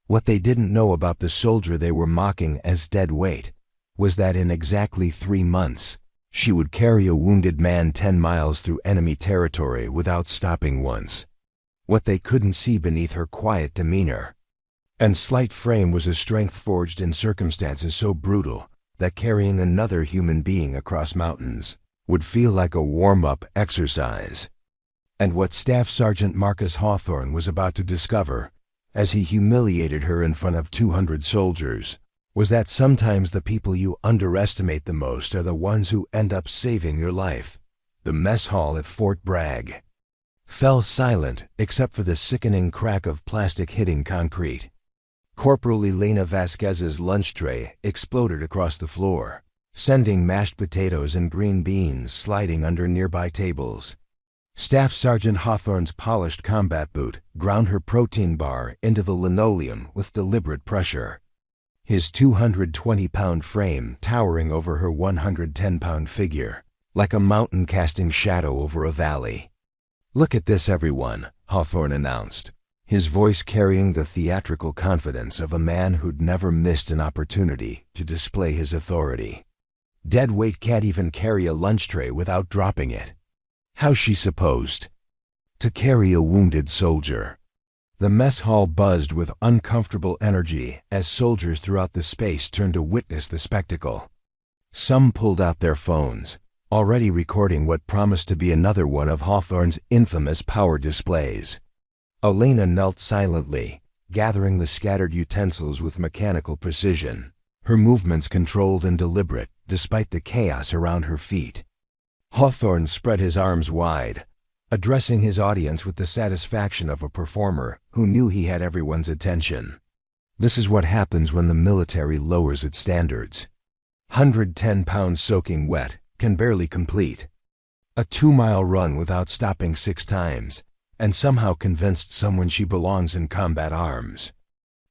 What they didn't know about the soldier they were mocking as dead weight was that in exactly 3 months, she would carry a wounded man 10 miles through enemy territory without stopping once. What they couldn't see beneath her quiet demeanor and slight frame was a strength forged in circumstances so brutal that carrying another human being across mountains would feel like a warm-up exercise. And what Staff Sergeant Marcus Hawthorne was about to discover, as he humiliated her in front of 200 soldiers, was that sometimes the people you underestimate the most are the ones who end up saving your life. The mess hall at Fort Bragg fell silent except for the sickening crack of plastic hitting concrete. Corporal Elena Vasquez's lunch tray exploded across the floor, sending mashed potatoes and green beans sliding under nearby tables. Staff Sergeant Hawthorne's polished combat boot ground her protein bar into the linoleum with deliberate pressure, his 220-pound frame towering over her 110-pound figure, like a mountain casting shadow over a valley. "Look at this, everyone," Hawthorne announced, his voice carrying the theatrical confidence of a man who'd never missed an opportunity to display his authority. "Dead weight can't even carry a lunch tray without dropping it. How's she supposed to carry a wounded soldier?" The mess hall buzzed with uncomfortable energy as soldiers throughout the space turned to witness the spectacle. Some pulled out their phones, already recording what promised to be another one of Hawthorne's infamous power displays. Elena knelt silently, gathering the scattered utensils with mechanical precision, her movements controlled and deliberate despite the chaos around her feet. Hawthorne spread his arms wide, addressing his audience with the satisfaction of a performer who knew he had everyone's attention. "This is what happens when the military lowers its standards. 110 pounds soaking wet, can barely complete a 2-mile run without stopping 6 times, and somehow convinced someone she belongs in combat arms."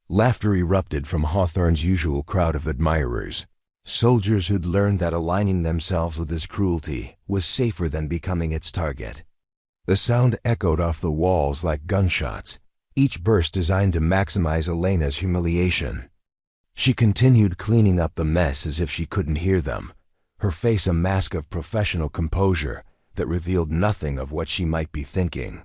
Laughter erupted from Hawthorne's usual crowd of admirers, soldiers who'd learned that aligning themselves with his cruelty was safer than becoming its target. The sound echoed off the walls like gunshots, each burst designed to maximize Elena's humiliation. She continued cleaning up the mess as if she couldn't hear them, her face a mask of professional composure that revealed nothing of what she might be thinking.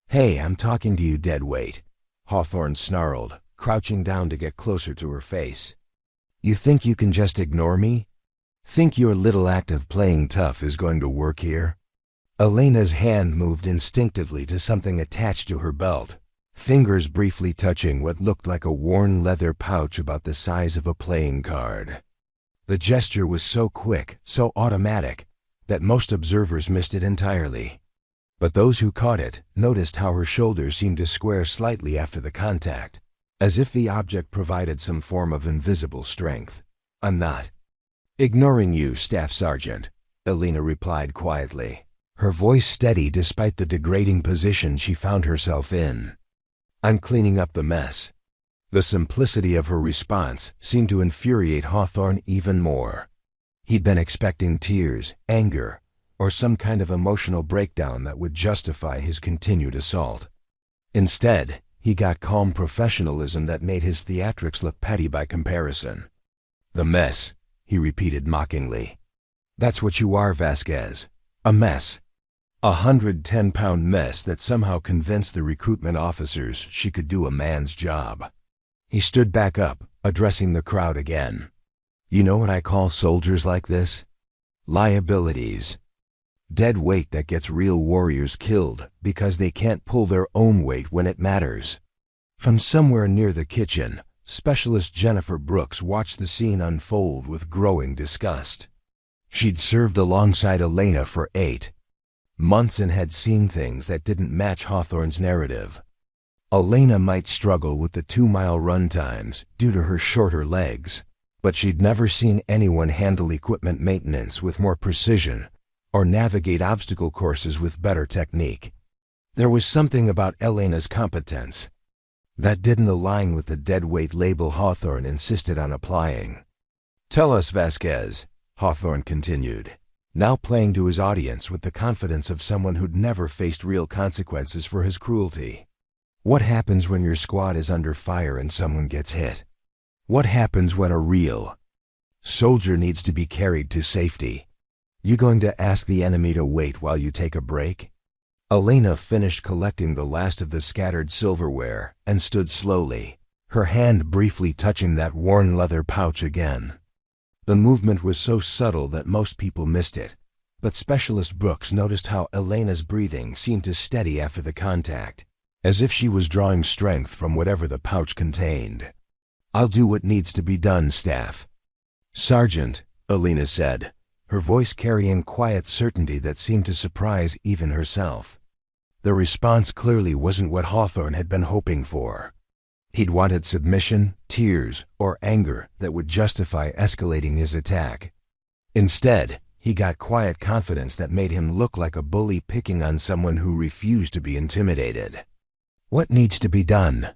"Hey, I'm talking to you, dead weight," Hawthorne snarled, crouching down to get closer to her face. "You think you can just ignore me? Think your little act of playing tough is going to work here?" Elena's hand moved instinctively to something attached to her belt, fingers briefly touching what looked like a worn leather pouch about the size of a playing card. The gesture was so quick, so automatic, that most observers missed it entirely. But those who caught it noticed how her shoulders seemed to square slightly after the contact, as if the object provided some form of invisible strength. "I'm not ignoring you, Staff Sergeant," Elena replied quietly, her voice steady despite the degrading position she found herself in. "I'm cleaning up the mess." The simplicity of her response seemed to infuriate Hawthorne even more. He'd been expecting tears, anger, or some kind of emotional breakdown that would justify his continued assault. Instead, he got calm professionalism that made his theatrics look petty by comparison. "The mess," he repeated mockingly. "That's what you are, Vasquez. A mess. A 110-pound mess that somehow convinced the recruitment officers she could do a man's job." He stood back up, addressing the crowd again. "You know what I call soldiers like this? Liabilities. Dead weight that gets real warriors killed because they can't pull their own weight when it matters." From somewhere near the kitchen, Specialist Jennifer Brooks watched the scene unfold with growing disgust. She'd served alongside Elena for 8 months and had seen things that didn't match Hawthorne's narrative. Elena might struggle with the 2-mile run times due to her shorter legs, but she'd never seen anyone handle equipment maintenance with more precision or navigate obstacle courses with better technique. There was something about Elena's competence that didn't align with the dead weight label Hawthorne insisted on applying. "Tell us, Vasquez," Hawthorne continued, now playing to his audience with the confidence of someone who'd never faced real consequences for his cruelty. What happens when your squad is under fire and someone gets hit? What happens when a real soldier needs to be carried to safety? You going to ask the enemy to wait while you take a break? Elena finished collecting the last of the scattered silverware and stood slowly, her hand briefly touching that worn leather pouch again. The movement was so subtle that most people missed it, but Specialist Brooks noticed how Elena's breathing seemed to steady after the contact, as if she was drawing strength from whatever the pouch contained. "I'll do what needs to be done, Staff Sergeant," Elena said, her voice carrying quiet certainty that seemed to surprise even herself. The response clearly wasn't what Hawthorne had been hoping for. He'd wanted submission, tears, or anger that would justify escalating his attack. Instead, he got quiet confidence that made him look like a bully picking on someone who refused to be intimidated. "What needs to be done?"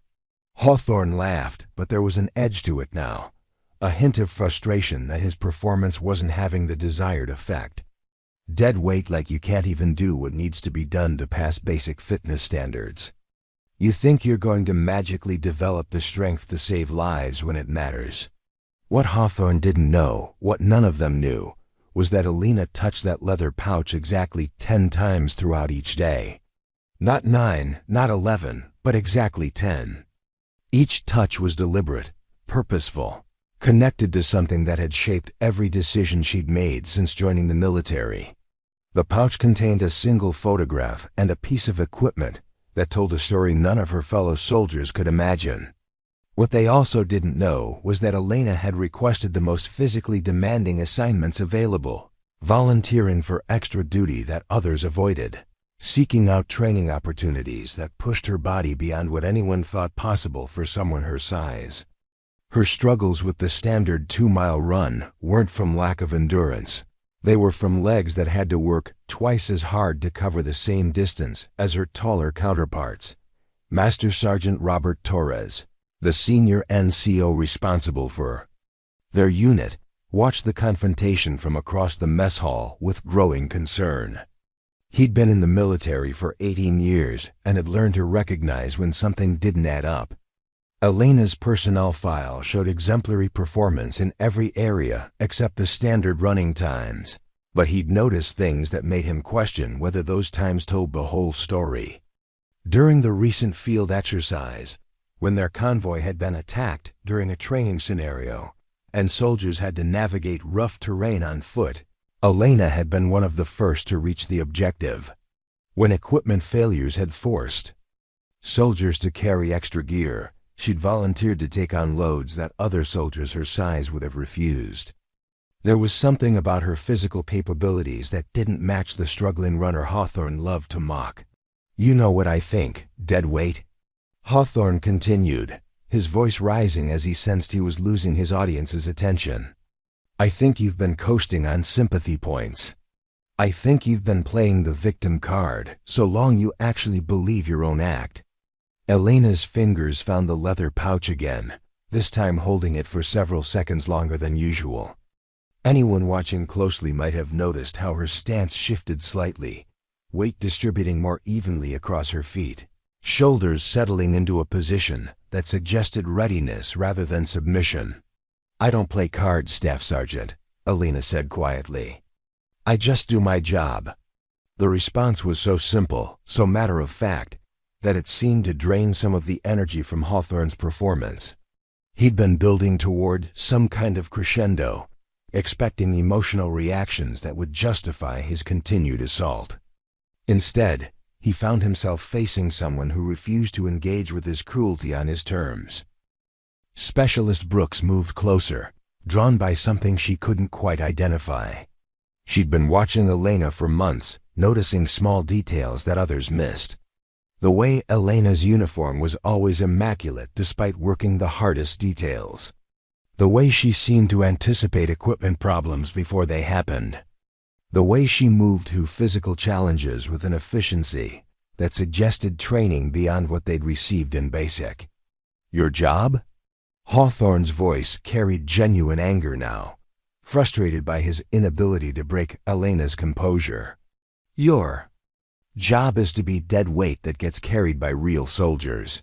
Hawthorne laughed, but there was an edge to it now, a hint of frustration that his performance wasn't having the desired effect. Dead weight like you can't even do what needs to be done to pass basic fitness standards. You think you're going to magically develop the strength to save lives when it matters. What Hawthorne didn't know, what none of them knew, was that Elena touched that leather pouch exactly 10 times throughout each day. Not 9, not 11, but exactly 10. Each touch was deliberate, purposeful, connected to something that had shaped every decision she'd made since joining the military. The pouch contained a single photograph and a piece of equipment that told a story none of her fellow soldiers could imagine. What they also didn't know was that Elena had requested the most physically demanding assignments available, volunteering for extra duty that others avoided, seeking out training opportunities that pushed her body beyond what anyone thought possible for someone her size. Her struggles with the standard 2-mile run weren't from lack of endurance. They were from legs that had to work twice as hard to cover the same distance as her taller counterparts. Master Sergeant Robert Torres, the senior NCO responsible for their unit, watched the confrontation from across the mess hall with growing concern. He'd been in the military for 18 years and had learned to recognize when something didn't add up. Elena's personnel file showed exemplary performance in every area except the standard running times, but he'd noticed things that made him question whether those times told the whole story. During the recent field exercise, when their convoy had been attacked during a training scenario, and soldiers had to navigate rough terrain on foot, Elena had been one of the first to reach the objective. When equipment failures had forced soldiers to carry extra gear, she'd volunteered to take on loads that other soldiers her size would have refused. There was something about her physical capabilities that didn't match the struggling runner Hawthorne loved to mock. "You know what I think, dead weight?" Hawthorne continued, his voice rising as he sensed he was losing his audience's attention. "I think you've been coasting on sympathy points. I think you've been playing the victim card so long you actually believe your own act." Elena's fingers found the leather pouch again, this time holding it for several seconds longer than usual. Anyone watching closely might have noticed how her stance shifted slightly, weight distributing more evenly across her feet, shoulders settling into a position that suggested readiness rather than submission. "I don't play cards, Staff Sergeant," Elena said quietly. "I just do my job." The response was so simple, so matter-of-fact, that it seemed to drain some of the energy from Hawthorne's performance. He'd been building toward some kind of crescendo, expecting emotional reactions that would justify his continued assault. Instead, he found himself facing someone who refused to engage with his cruelty on his terms. Specialist Brooks moved closer, drawn by something she couldn't quite identify. She'd been watching Elena for months, noticing small details that others missed. The way Elena's uniform was always immaculate despite working the hardest details. The way she seemed to anticipate equipment problems before they happened. The way she moved through physical challenges with an efficiency that suggested training beyond what they'd received in basic. "Your job?" Hawthorne's voice carried genuine anger now, frustrated by his inability to break Elena's composure. "Your Job is to be dead weight that gets carried by real soldiers.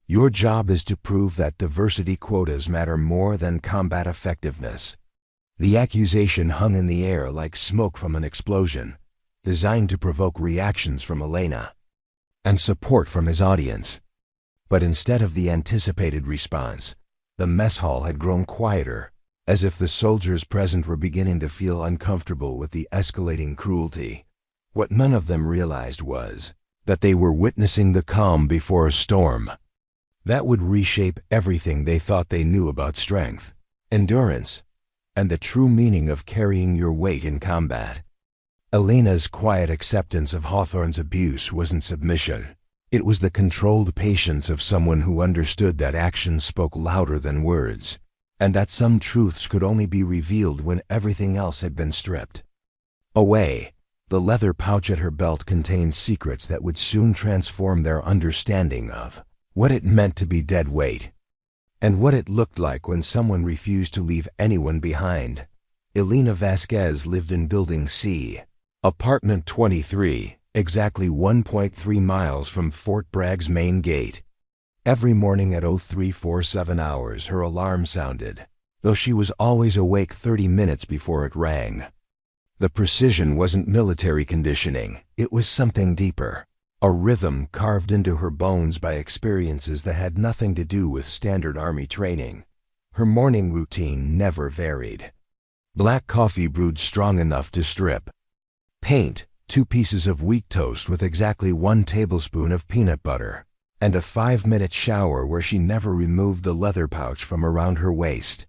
Your job is to prove that diversity quotas matter more than combat effectiveness. The accusation hung in the air like smoke from an explosion, designed to provoke reactions from Elena and support from his audience. But instead of the anticipated response, the mess hall had grown quieter, as if the soldiers present were beginning to feel uncomfortable with the escalating cruelty. What none of them realized was that they were witnessing the calm before a storm that would reshape everything they thought they knew about strength, endurance, and the true meaning of carrying your weight in combat. Elena's quiet acceptance of Hawthorne's abuse wasn't submission. It was the controlled patience of someone who understood that actions spoke louder than words, and that some truths could only be revealed when everything else had been stripped away. The leather pouch at her belt contained secrets that would soon transform their understanding of what it meant to be dead weight, and what it looked like when someone refused to leave anyone behind. Elena Vasquez lived in Building C, Apartment 23, exactly 1.3 miles from Fort Bragg's main gate. Every morning at 0347 hours her alarm sounded, though she was always awake 30 minutes before it rang. The precision wasn't military conditioning, it was something deeper. A rhythm carved into her bones by experiences that had nothing to do with standard Army training. Her morning routine never varied. Black coffee brewed strong enough to strip paint, 2 pieces of wheat toast with exactly 1 tablespoon of peanut butter, and a 5-minute shower where she never removed the leather pouch from around her waist.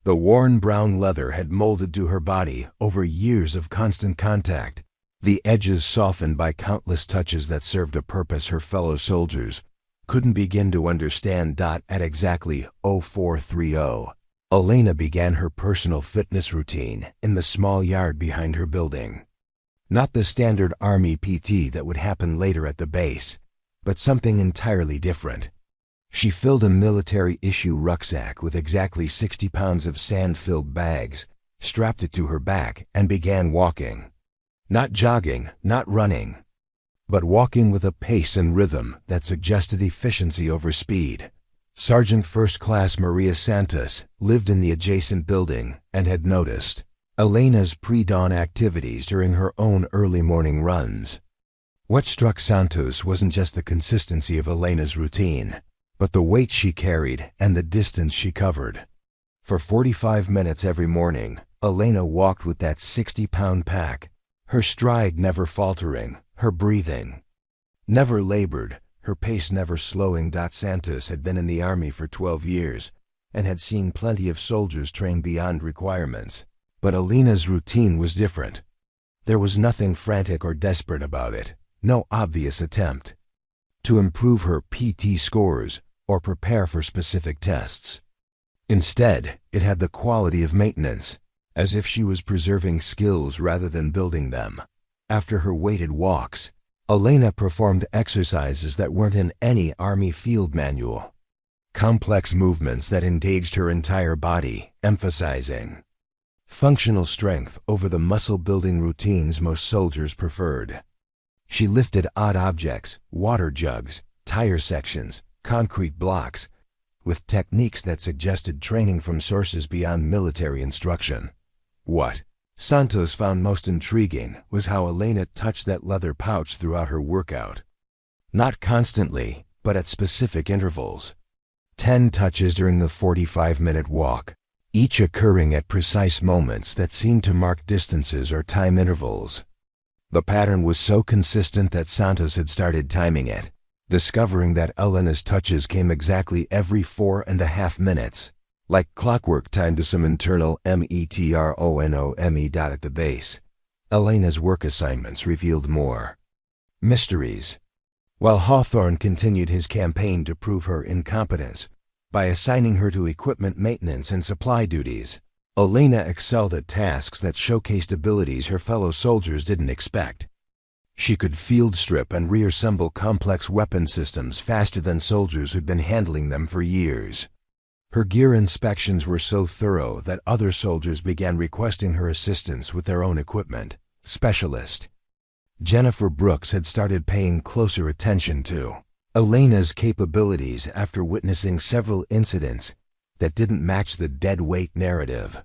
The worn brown leather had molded to her body over years of constant contact, the edges softened by countless touches that served a purpose her fellow soldiers couldn't begin to understand. At exactly 0430, Elena began her personal fitness routine in the small yard behind her building. Not the standard Army PT that would happen later at the base, but something entirely different. She filled a military-issue rucksack with exactly 60 pounds of sand-filled bags, strapped it to her back, and began walking. Not jogging, not running, but walking with a pace and rhythm that suggested efficiency over speed. Sergeant First Class Maria Santos lived in the adjacent building and had noticed Elena's pre-dawn activities during her own early morning runs. What struck Santos wasn't just the consistency of Elena's routine, but the weight she carried and the distance she covered. For 45 minutes every morning, Elena walked with that 60-pound pack, her stride never faltering, her breathing never labored, her pace never slowing. Santos had been in the Army for 12 years and had seen plenty of soldiers train beyond requirements. But Elena's routine was different. There was nothing frantic or desperate about it, no obvious attempt to improve her PT scores or prepare for specific tests. Instead, it had the quality of maintenance, as if she was preserving skills rather than building them. After her weighted walks, Elena performed exercises that weren't in any Army field manual. Complex movements that engaged her entire body, emphasizing functional strength over the muscle-building routines most soldiers preferred. She lifted odd objects, water jugs, tire sections, concrete blocks, with techniques that suggested training from sources beyond military instruction. What Santos found most intriguing was how Elena touched that leather pouch throughout her workout. Not constantly, but at specific intervals. 10 touches during the 45-minute walk, each occurring at precise moments that seemed to mark distances or time intervals. The pattern was so consistent that Santos had started timing it, discovering that Elena's touches came exactly every 4.5 minutes, like clockwork timed to some internal metronome. At the base, Elena's work assignments revealed more mysteries. While Hawthorne continued his campaign to prove her incompetence by assigning her to equipment maintenance and supply duties, Elena excelled at tasks that showcased abilities her fellow soldiers didn't expect. She could field strip and reassemble complex weapon systems faster than soldiers who'd been handling them for years. Her gear inspections were so thorough that other soldiers began requesting her assistance with their own equipment. Specialist Jennifer Brooks had started paying closer attention to Elena's capabilities after witnessing several incidents that didn't match the dead weight narrative.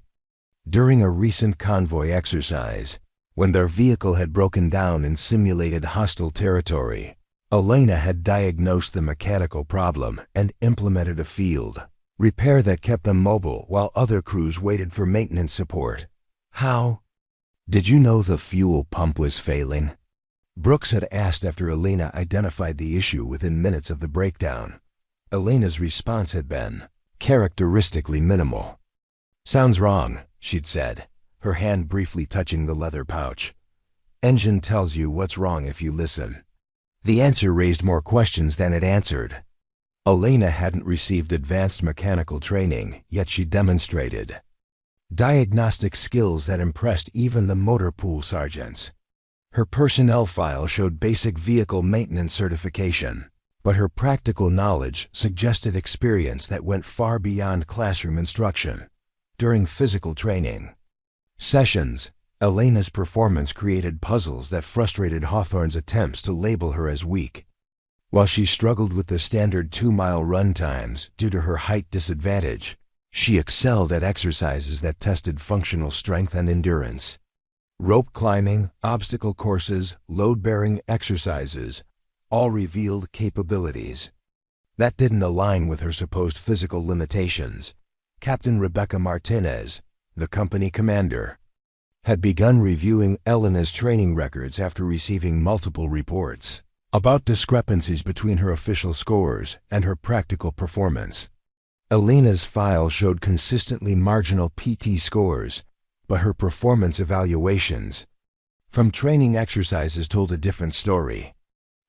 During a recent convoy exercise, when their vehicle had broken down in simulated hostile territory, Elena had diagnosed the mechanical problem and implemented a field repair that kept them mobile while other crews waited for maintenance support. How? Did you know the fuel pump was failing? Brooks had asked after Elena identified the issue within minutes of the breakdown. Elena's response had been characteristically minimal. "Sounds wrong," she'd said, her hand briefly touching the leather pouch. "Engine tells you what's wrong if you listen." The answer raised more questions than it answered. Elena hadn't received advanced mechanical training, yet she demonstrated diagnostic skills that impressed even the motor pool sergeants. Her personnel file showed basic vehicle maintenance certification, but her practical knowledge suggested experience that went far beyond classroom instruction. During physical training sessions, Elena's performance created puzzles that frustrated Hawthorne's attempts to label her as weak. While she struggled with the standard 2-mile run times due to her height disadvantage, she excelled at exercises that tested functional strength and endurance. Rope climbing, obstacle courses, load-bearing exercises all revealed capabilities that didn't align with her supposed physical limitations. Captain Rebecca Martinez, the company commander, had begun reviewing Elena's training records after receiving multiple reports about discrepancies between her official scores and her practical performance. Elena's file showed consistently marginal PT scores, but her performance evaluations from training exercises told a different story.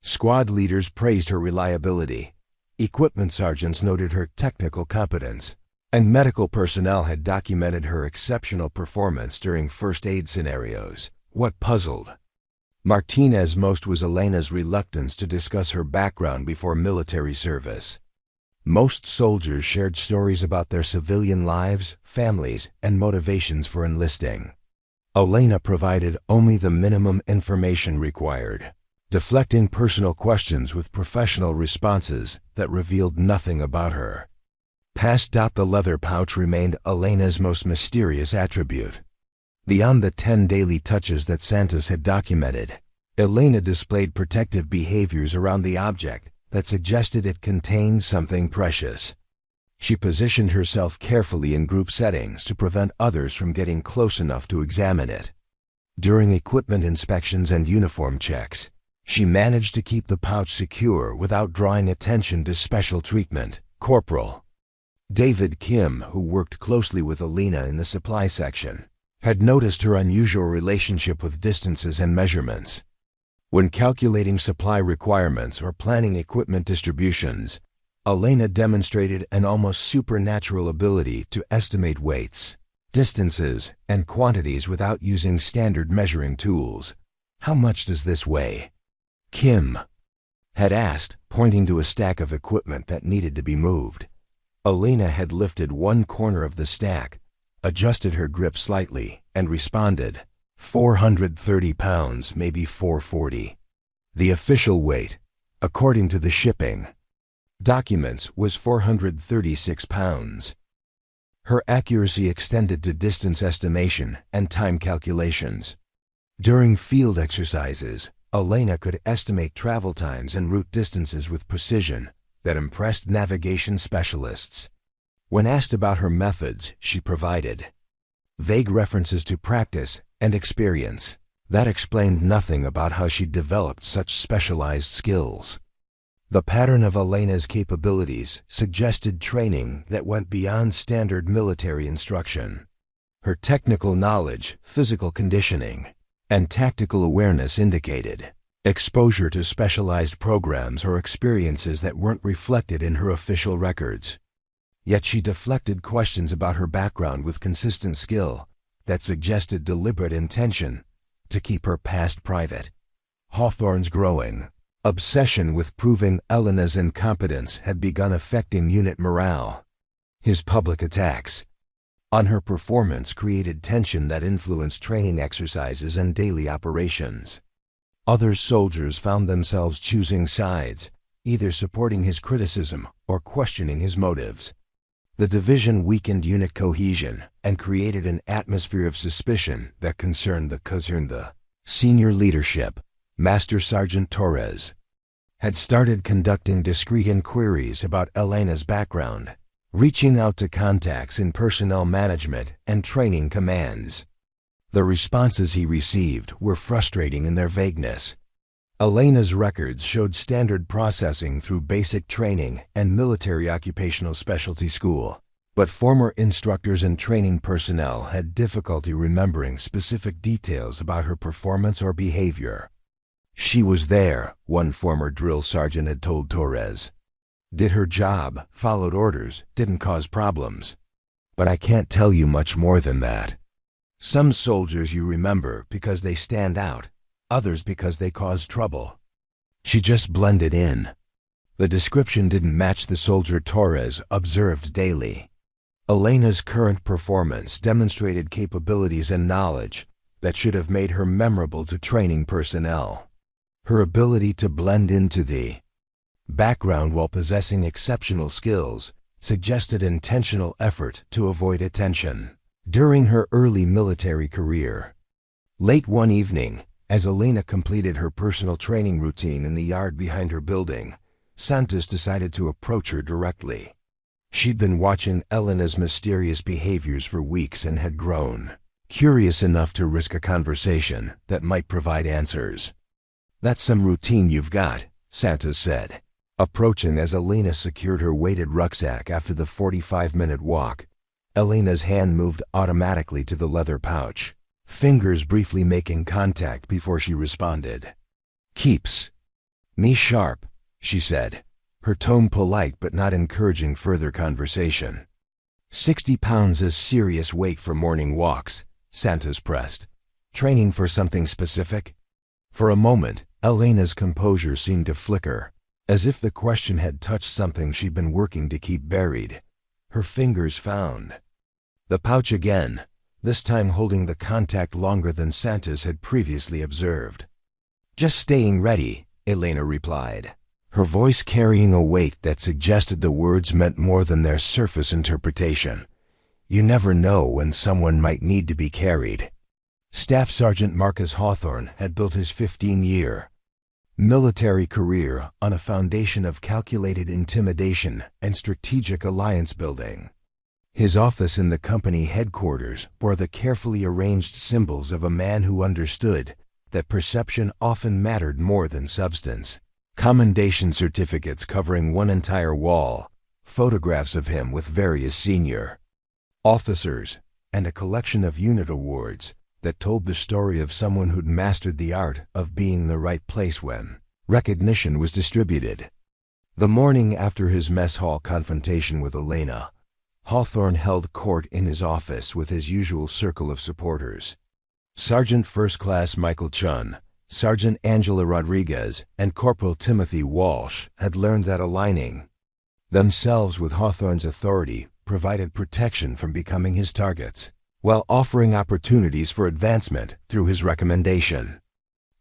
Squad leaders praised her reliability, equipment sergeants noted her technical competence, and medical personnel had documented her exceptional performance during first aid scenarios. What puzzled Martinez most was Elena's reluctance to discuss her background before military service. Most soldiers shared stories about their civilian lives, families, and motivations for enlisting. Elena provided only the minimum information required, deflecting personal questions with professional responses that revealed nothing about her. Passed out the leather pouch remained Elena's most mysterious attribute. Beyond the 10 daily touches that Santos had documented, Elena displayed protective behaviors around the object that suggested it contained something precious. She positioned herself carefully in group settings to prevent others from getting close enough to examine it. During equipment inspections and uniform checks, she managed to keep the pouch secure without drawing attention to special treatment. Corporal David Kim, who worked closely with Elena in the supply section, had noticed her unusual relationship with distances and measurements. When calculating supply requirements or planning equipment distributions, Elena demonstrated an almost supernatural ability to estimate weights, distances, and quantities without using standard measuring tools. "How much does this weigh?" Kim had asked, pointing to a stack of equipment that needed to be moved. Elena had lifted one corner of the stack, adjusted her grip slightly, and responded, 430 pounds, maybe 440. The official weight, according to the shipping documents, was 436 pounds. Her accuracy extended to distance estimation and time calculations. During field exercises, Elena could estimate travel times and route distances with precision that impressed navigation specialists. When asked about her methods, she provided vague references to practice and experience that explained nothing about how she developed such specialized skills. The pattern of Elena's capabilities suggested training that went beyond standard military instruction. Her technical knowledge, physical conditioning, and tactical awareness indicated exposure to specialized programs or experiences that weren't reflected in her official records. Yet she deflected questions about her background with consistent skill that suggested deliberate intention to keep her past private. Hawthorne's growing obsession with proving Elena's incompetence had begun affecting unit morale. His public attacks on her performance created tension that influenced training exercises and daily operations. Other soldiers found themselves choosing sides, either supporting his criticism or questioning his motives. The division weakened unit cohesion and created an atmosphere of suspicion that concerned the senior leadership. Master Sergeant Torres had started conducting discreet inquiries about Elena's background, reaching out to contacts in personnel management and training commands. The responses he received were frustrating in their vagueness. Elena's records showed standard processing through basic training and military occupational specialty school, but former instructors and training personnel had difficulty remembering specific details about her performance or behavior. She was there, one former drill sergeant had told Torres. Did her job, followed orders, didn't cause problems. But I can't tell you much more than that. Some soldiers you remember because they stand out, others because they cause trouble. She just blended in. The description didn't match the soldier Torres observed daily. Elena's current performance demonstrated capabilities and knowledge that should have made her memorable to training personnel. Her ability to blend into the background while possessing exceptional skills suggested intentional effort to avoid attention. During her early military career, late one evening, as Elena completed her personal training routine in the yard behind her building, Santos decided to approach her directly. She'd been watching Elena's mysterious behaviors for weeks and had grown curious enough to risk a conversation that might provide answers. "That's some routine you've got," Santos said, approaching as Elena secured her weighted rucksack after the 45-minute walk. Elena's hand moved automatically to the leather pouch, fingers briefly making contact before she responded. "Keeps me sharp," she said, her tone polite but not encouraging further conversation. 60 pounds is serious weight for morning walks, Santos pressed. "Training for something specific?" For a moment, Elena's composure seemed to flicker, as if the question had touched something she'd been working to keep buried. Her fingers found the pouch again, this time holding the contact longer than Santos had previously observed. "Just staying ready," Elena replied, her voice carrying a weight that suggested the words meant more than their surface interpretation. "You never know when someone might need to be carried." Staff Sergeant Marcus Hawthorne had built his 15-year military career on a foundation of calculated intimidation and strategic alliance building. His office in the company headquarters bore the carefully arranged symbols of a man who understood that perception often mattered more than substance. Commendation certificates covering one entire wall, photographs of him with various senior officers, and a collection of unit awards that told the story of someone who'd mastered the art of being in the right place when recognition was distributed. The morning after his mess hall confrontation with Elena, Hawthorne held court in his office with his usual circle of supporters. Sergeant First Class Michael Chun, Sergeant Angela Rodriguez, and Corporal Timothy Walsh had learned that aligning themselves with Hawthorne's authority provided protection from becoming his targets, while offering opportunities for advancement through his recommendation.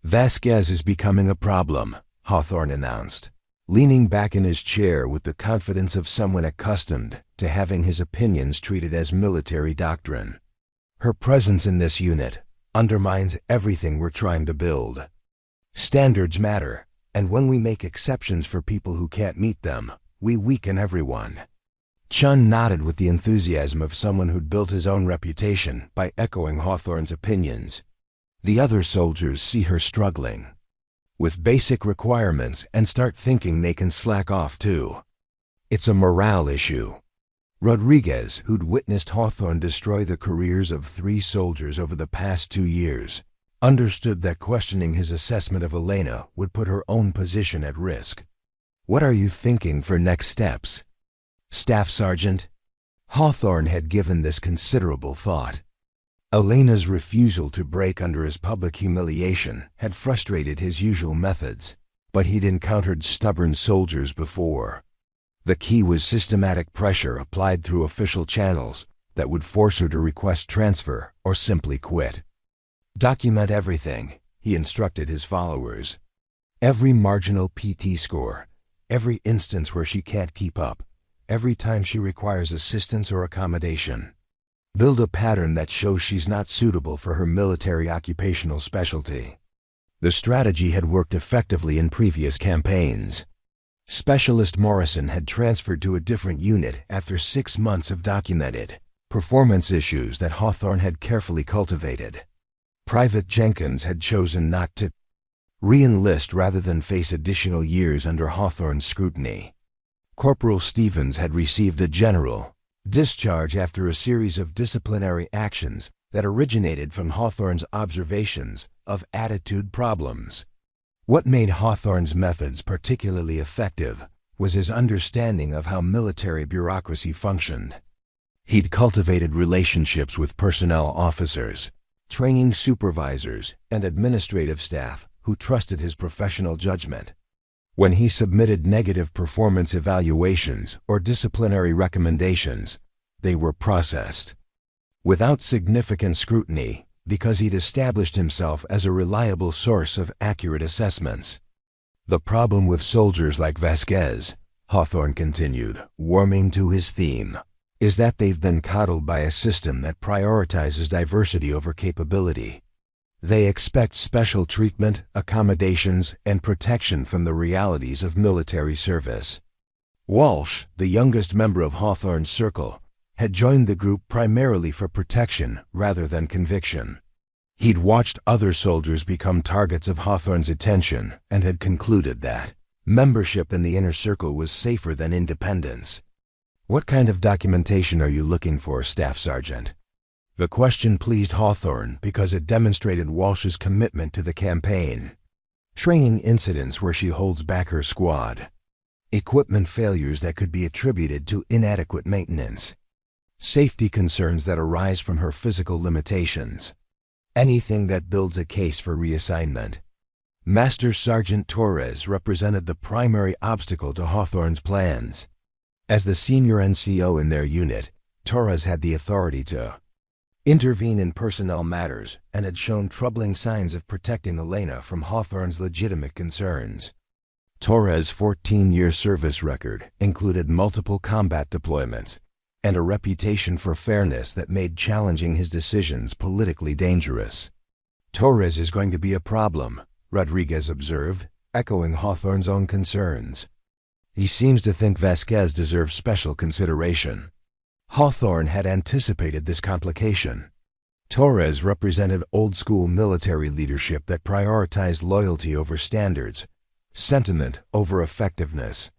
"Vasquez is becoming a problem," Hawthorne announced, leaning back in his chair with the confidence of someone accustomed to having his opinions treated as military doctrine. "Her presence in this unit undermines everything we're trying to build. Standards matter, and when we make exceptions for people who can't meet them, we weaken everyone." Chun nodded with the enthusiasm of someone who'd built his own reputation by echoing Hawthorne's opinions. "The other soldiers see her struggling with basic requirements and start thinking they can slack off too. It's a morale issue." Rodriguez, who'd witnessed Hawthorne destroy the careers of 3 soldiers over the past 2 years, understood that questioning his assessment of Elena would put her own position at risk. "What are you thinking for next steps, Staff Sergeant?" Hawthorne had given this considerable thought. Elena's refusal to break under his public humiliation had frustrated his usual methods, but he'd encountered stubborn soldiers before. The key was systematic pressure applied through official channels that would force her to request transfer or simply quit. "Document everything," he instructed his followers. Every marginal PT score, every instance where she can't keep up, every time she requires assistance or accommodation. Build a pattern that shows she's not suitable for her military occupational specialty. The strategy had worked effectively in previous campaigns. Specialist Morrison had transferred to a different unit after 6 months of documented performance issues that Hawthorne had carefully cultivated. Private Jenkins had chosen not to re-enlist rather than face additional years under Hawthorne's scrutiny. Corporal Stevens had received a general discharge after a series of disciplinary actions that originated from Hawthorne's observations of attitude problems. What made Hawthorne's methods particularly effective was his understanding of how military bureaucracy functioned. He'd cultivated relationships with personnel officers, training supervisors, and administrative staff who trusted his professional judgment. When he submitted negative performance evaluations or disciplinary recommendations, they were processed without significant scrutiny because he'd established himself as a reliable source of accurate assessments. The problem with soldiers like Vasquez, Hawthorne continued, warming to his theme, is that they've been coddled by a system that prioritizes diversity over capability. They expect special treatment, accommodations, and protection from the realities of military service. Walsh, the youngest member of Hawthorne's circle, had joined the group primarily for protection rather than conviction. He'd watched other soldiers become targets of Hawthorne's attention and had concluded that membership in the inner circle was safer than independence. "What kind of documentation are you looking for, Staff Sergeant?" The question pleased Hawthorne because it demonstrated Walsh's commitment to the campaign. Training incidents where she holds back her squad. Equipment failures that could be attributed to inadequate maintenance. Safety concerns that arise from her physical limitations. Anything that builds a case for reassignment. Master Sergeant Torres represented the primary obstacle to Hawthorne's plans. As the senior NCO in their unit, Torres had the authority to intervene in personnel matters and had shown troubling signs of protecting Elena from Hawthorne's legitimate concerns. Torres' 14-year service record included multiple combat deployments and a reputation for fairness that made challenging his decisions politically dangerous. "Torres is going to be a problem," Rodriguez observed, echoing Hawthorne's own concerns. "He seems to think Vasquez deserves special consideration." Hawthorne had anticipated this complication. Torres represented old-school military leadership that prioritized loyalty over standards, sentiment over effectiveness.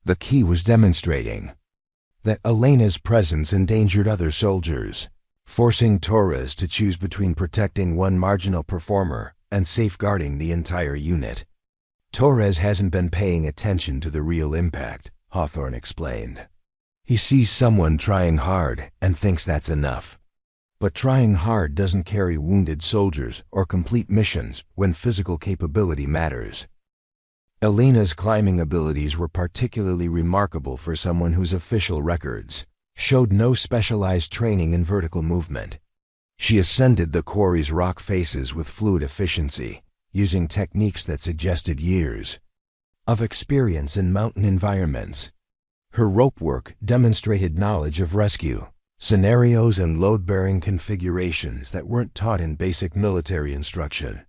The key was demonstrating that Elena's presence endangered other soldiers, forcing Torres to choose between protecting one marginal performer and safeguarding the entire unit. "Torres hasn't been paying attention to the real impact," Hawthorne explained. "He sees someone trying hard and thinks that's enough. But trying hard doesn't carry wounded soldiers or complete missions when physical capability matters." Elena's climbing abilities were particularly remarkable for someone whose official records showed no specialized training in vertical movement. She ascended the quarry's rock faces with fluid efficiency, using techniques that suggested years of experience in mountain environments. Her rope work demonstrated knowledge of rescue scenarios and load-bearing configurations that weren't taught in basic military instruction.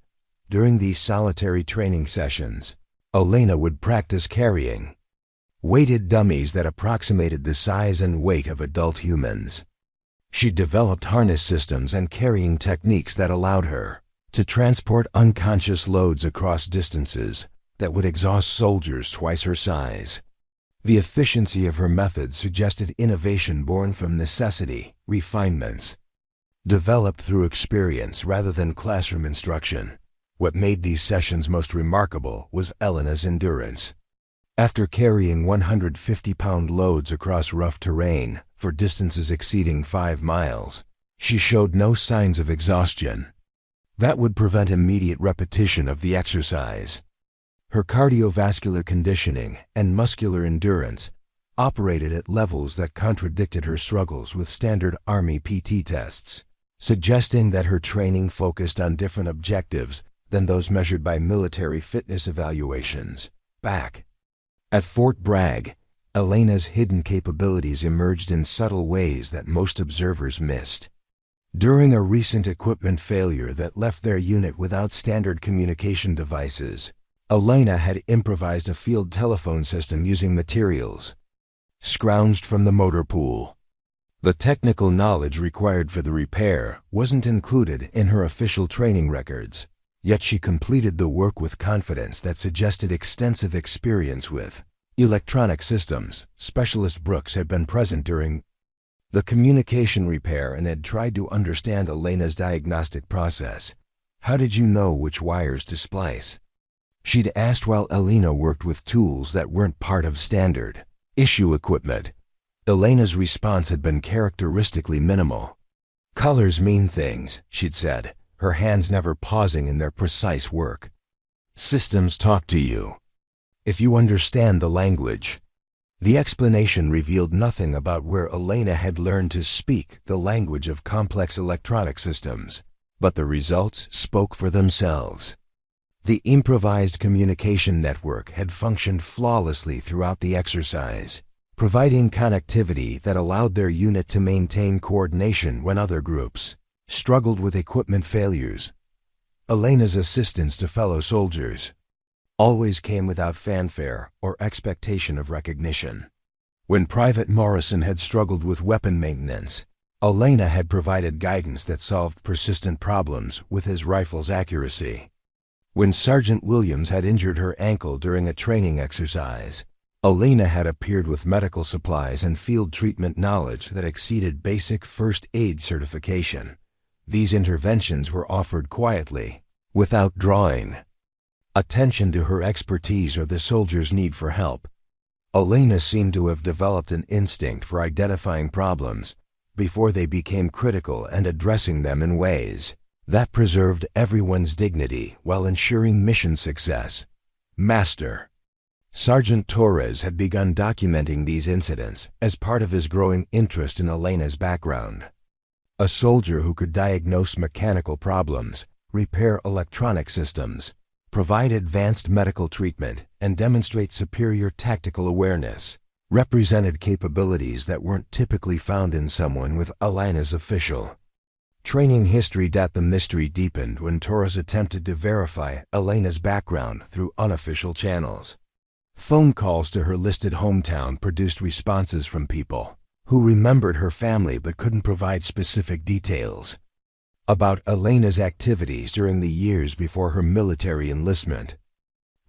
During these solitary training sessions, Elena would practice carrying weighted dummies that approximated the size and weight of adult humans. She developed harness systems and carrying techniques that allowed her to transport unconscious loads across distances that would exhaust soldiers twice her size. The efficiency of her methods suggested innovation born from necessity, refinements developed through experience rather than classroom instruction. What made these sessions most remarkable was Elena's endurance. After carrying 150-pound loads across rough terrain for distances exceeding 5 miles, she showed no signs of exhaustion. That would prevent immediate repetition of the exercise. Her cardiovascular conditioning and muscular endurance operated at levels that contradicted her struggles with standard Army PT tests, suggesting that her training focused on different objectives than those measured by military fitness evaluations. Back at Fort Bragg, Elena's hidden capabilities emerged in subtle ways that most observers missed. During a recent equipment failure that left their unit without standard communication devices, Elena had improvised a field telephone system using materials scrounged from the motor pool. The technical knowledge required for the repair wasn't included in her official training records, yet she completed the work with confidence that suggested extensive experience with electronic systems. Specialist Brooks had been present during the communication repair and had tried to understand Elena's diagnostic process. "How did you know which wires to splice?" she'd asked while Elena worked with tools that weren't part of standard issue equipment. Elena's response had been characteristically minimal. "Colors mean things," she'd said, her hands never pausing in their precise work. "Systems talk to you if you understand the language." The explanation revealed nothing about where Elena had learned to speak the language of complex electronic systems, but the results spoke for themselves. The improvised communication network had functioned flawlessly throughout the exercise, providing connectivity that allowed their unit to maintain coordination when other groups struggled with equipment failures. Elena's assistance to fellow soldiers always came without fanfare or expectation of recognition. When Private Morrison had struggled with weapon maintenance, Elena had provided guidance that solved persistent problems with his rifle's accuracy. When Sergeant Williams had injured her ankle during a training exercise, Elena had appeared with medical supplies and field treatment knowledge that exceeded basic first aid certification. These interventions were offered quietly, without drawing attention to her expertise or the soldier's need for help. Elena seemed to have developed an instinct for identifying problems before they became critical and addressing them in ways that preserved everyone's dignity while ensuring mission success. Master Sergeant Torres had begun documenting these incidents as part of his growing interest in Elena's background. A soldier who could diagnose mechanical problems, repair electronic systems, provide advanced medical treatment, and demonstrate superior tactical awareness represented capabilities that weren't typically found in someone with Elena's official training history. The mystery deepened when Torres attempted to verify Elena's background through unofficial channels. Phone calls to her listed hometown produced responses from people who remembered her family but couldn't provide specific details about Elena's activities during the years before her military enlistment.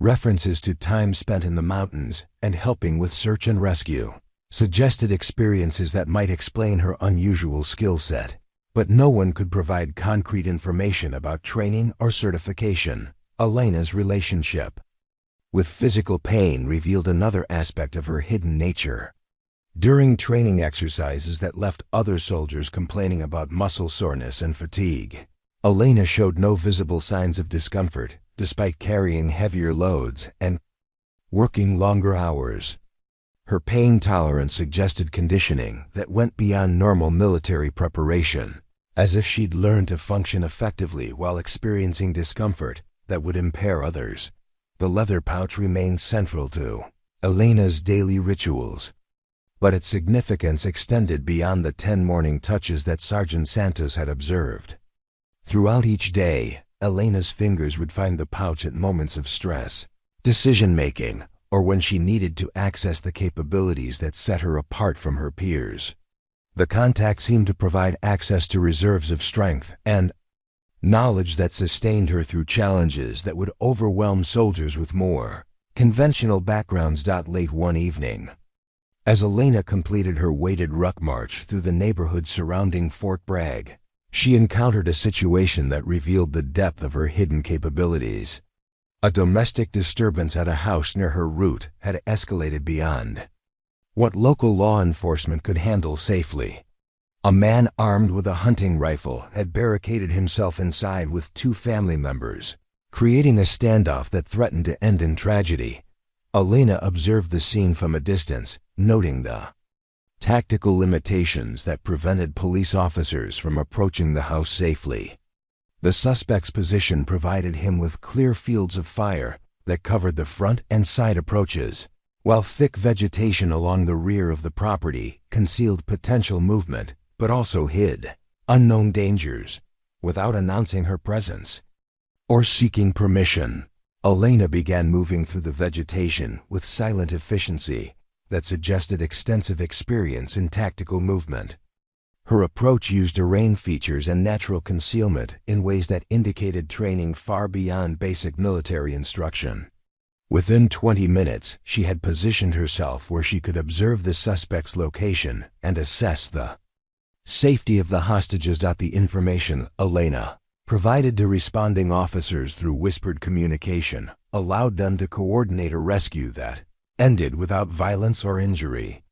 References to time spent in the mountains and helping with search and rescue suggested experiences that might explain her unusual skill set, but no one could provide concrete information about training or certification. Elena's relationship with physical pain revealed another aspect of her hidden nature. During training exercises that left other soldiers complaining about muscle soreness and fatigue, Elena showed no visible signs of discomfort, despite carrying heavier loads and working longer hours. Her pain tolerance suggested conditioning that went beyond normal military preparation, as if she'd learned to function effectively while experiencing discomfort that would impair others. The leather pouch remained central to Elena's daily rituals, but its significance extended beyond the 10 morning touches that Sergeant Santos had observed. Throughout each day, Elena's fingers would find the pouch at moments of stress, decision-making, or when she needed to access the capabilities that set her apart from her peers. The contact seemed to provide access to reserves of strength and knowledge that sustained her through challenges that would overwhelm soldiers with more conventional backgrounds. Late one evening, as Elena completed her weighted ruck march through the neighborhood surrounding Fort Bragg, she encountered a situation that revealed the depth of her hidden capabilities. A domestic disturbance at a house near her route had escalated beyond what local law enforcement could handle safely. A man armed with a hunting rifle had barricaded himself inside with 2 family members, creating a standoff that threatened to end in tragedy. Elena observed the scene from a distance, noting the tactical limitations that prevented police officers from approaching the house safely. The suspect's position provided him with clear fields of fire that covered the front and side approaches, while thick vegetation along the rear of the property concealed potential movement but also hid unknown dangers. Without announcing her presence or seeking permission, Elena began moving through the vegetation with silent efficiency that suggested extensive experience in tactical movement. Her approach used terrain features and natural concealment in ways that indicated training far beyond basic military instruction. Within 20 minutes, she had positioned herself where she could observe the suspect's location and assess the safety of the hostages. The information Elena provided to responding officers through whispered communication allowed them to coordinate a rescue that ended without violence or injury.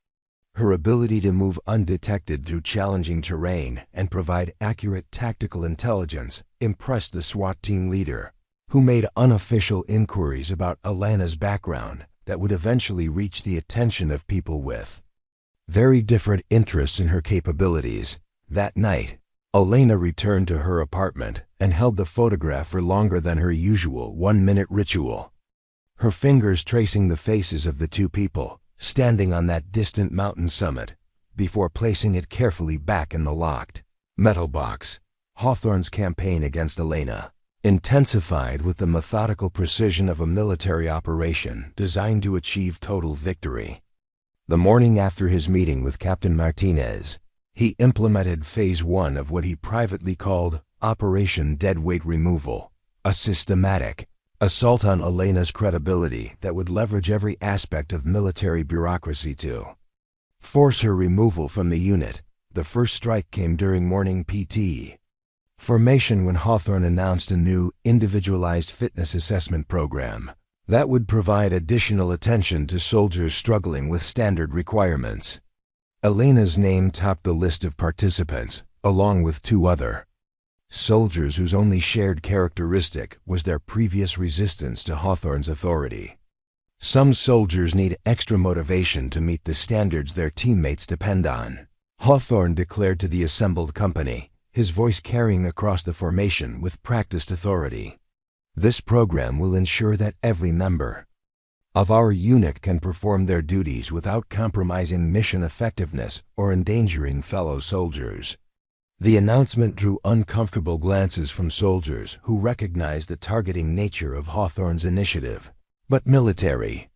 Her ability to move undetected through challenging terrain and provide accurate tactical intelligence impressed the SWAT team leader, who made unofficial inquiries about Elena's background that would eventually reach the attention of people with very different interests in her capabilities. That night, Elena returned to her apartment and held the photograph for longer than her usual 1-minute ritual, her fingers tracing the faces of the two people standing on that distant mountain summit, before placing it carefully back in the locked metal box. Hawthorne's campaign against Elena intensified with the methodical precision of a military operation designed to achieve total victory. The morning after his meeting with Captain Martinez, he implemented Phase 1 of what he privately called Operation Deadweight Removal, a systematic assault on Elena's credibility that would leverage every aspect of military bureaucracy to force her removal from the unit. The first strike came during morning PT formation when Hawthorne announced a new individualized fitness assessment program that would provide additional attention to soldiers struggling with standard requirements. Elena's name topped the list of participants, along with 2 other soldiers whose only shared characteristic was their previous resistance to Hawthorne's authority. Some soldiers need extra motivation to meet the standards their teammates depend on, Hawthorne declared to the assembled company, his voice carrying across the formation with practiced authority. This program will ensure that every member of our unit can perform their duties without compromising mission effectiveness or endangering fellow soldiers. The announcement drew uncomfortable glances from soldiers who recognized the targeting nature of Hawthorne's initiative, but military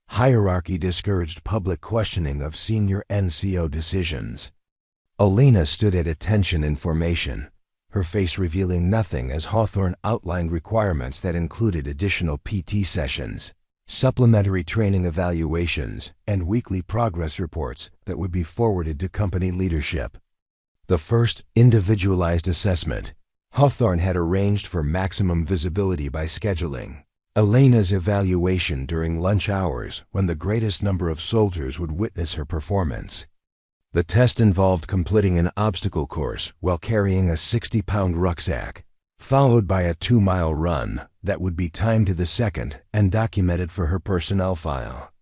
hierarchy discouraged public questioning of senior NCO decisions. Elena stood at attention in formation, her face revealing nothing as Hawthorne outlined requirements that included additional PT sessions, supplementary training evaluations, and weekly progress reports that would be forwarded to company leadership. The first individualized assessment, Hawthorne had arranged for maximum visibility by scheduling Elena's evaluation during lunch hours when the greatest number of soldiers would witness her performance. The test involved completing an obstacle course while carrying a 60-pound rucksack, followed by a 2-mile run that would be timed to the second and documented for her personnel file.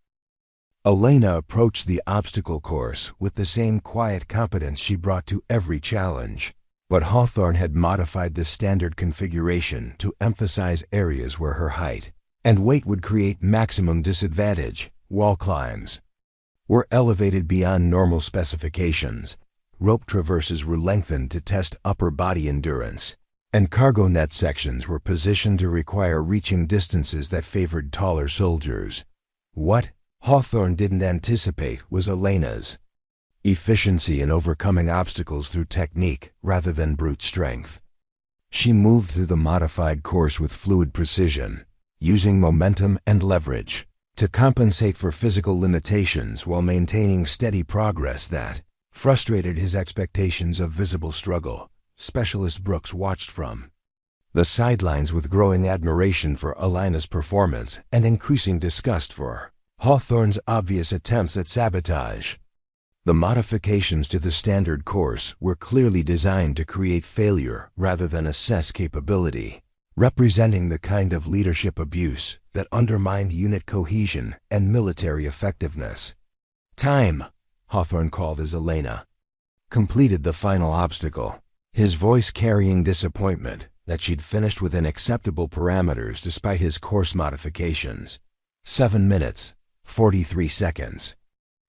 Elena approached the obstacle course with the same quiet competence she brought to every challenge, but Hawthorne had modified the standard configuration to emphasize areas where her height and weight would create maximum disadvantage. Wall climbs were elevated beyond normal specifications, rope traverses were lengthened to test upper body endurance, and cargo net sections were positioned to require reaching distances that favored taller soldiers. What Hawthorne didn't anticipate was Elena's efficiency in overcoming obstacles through technique rather than brute strength. She moved through the modified course with fluid precision, using momentum and leverage to compensate for physical limitations while maintaining steady progress that frustrated his expectations of visible struggle. Specialist Brooks watched from the sidelines with growing admiration for Elena's performance and increasing disgust for Hawthorne's obvious attempts at sabotage. The modifications to the standard course were clearly designed to create failure rather than assess capability, representing the kind of leadership abuse that undermined unit cohesion and military effectiveness. Time, Hawthorne called as Elena completed the final obstacle, his voice carrying disappointment that she'd finished within acceptable parameters despite his course modifications. 7 minutes, 43 seconds.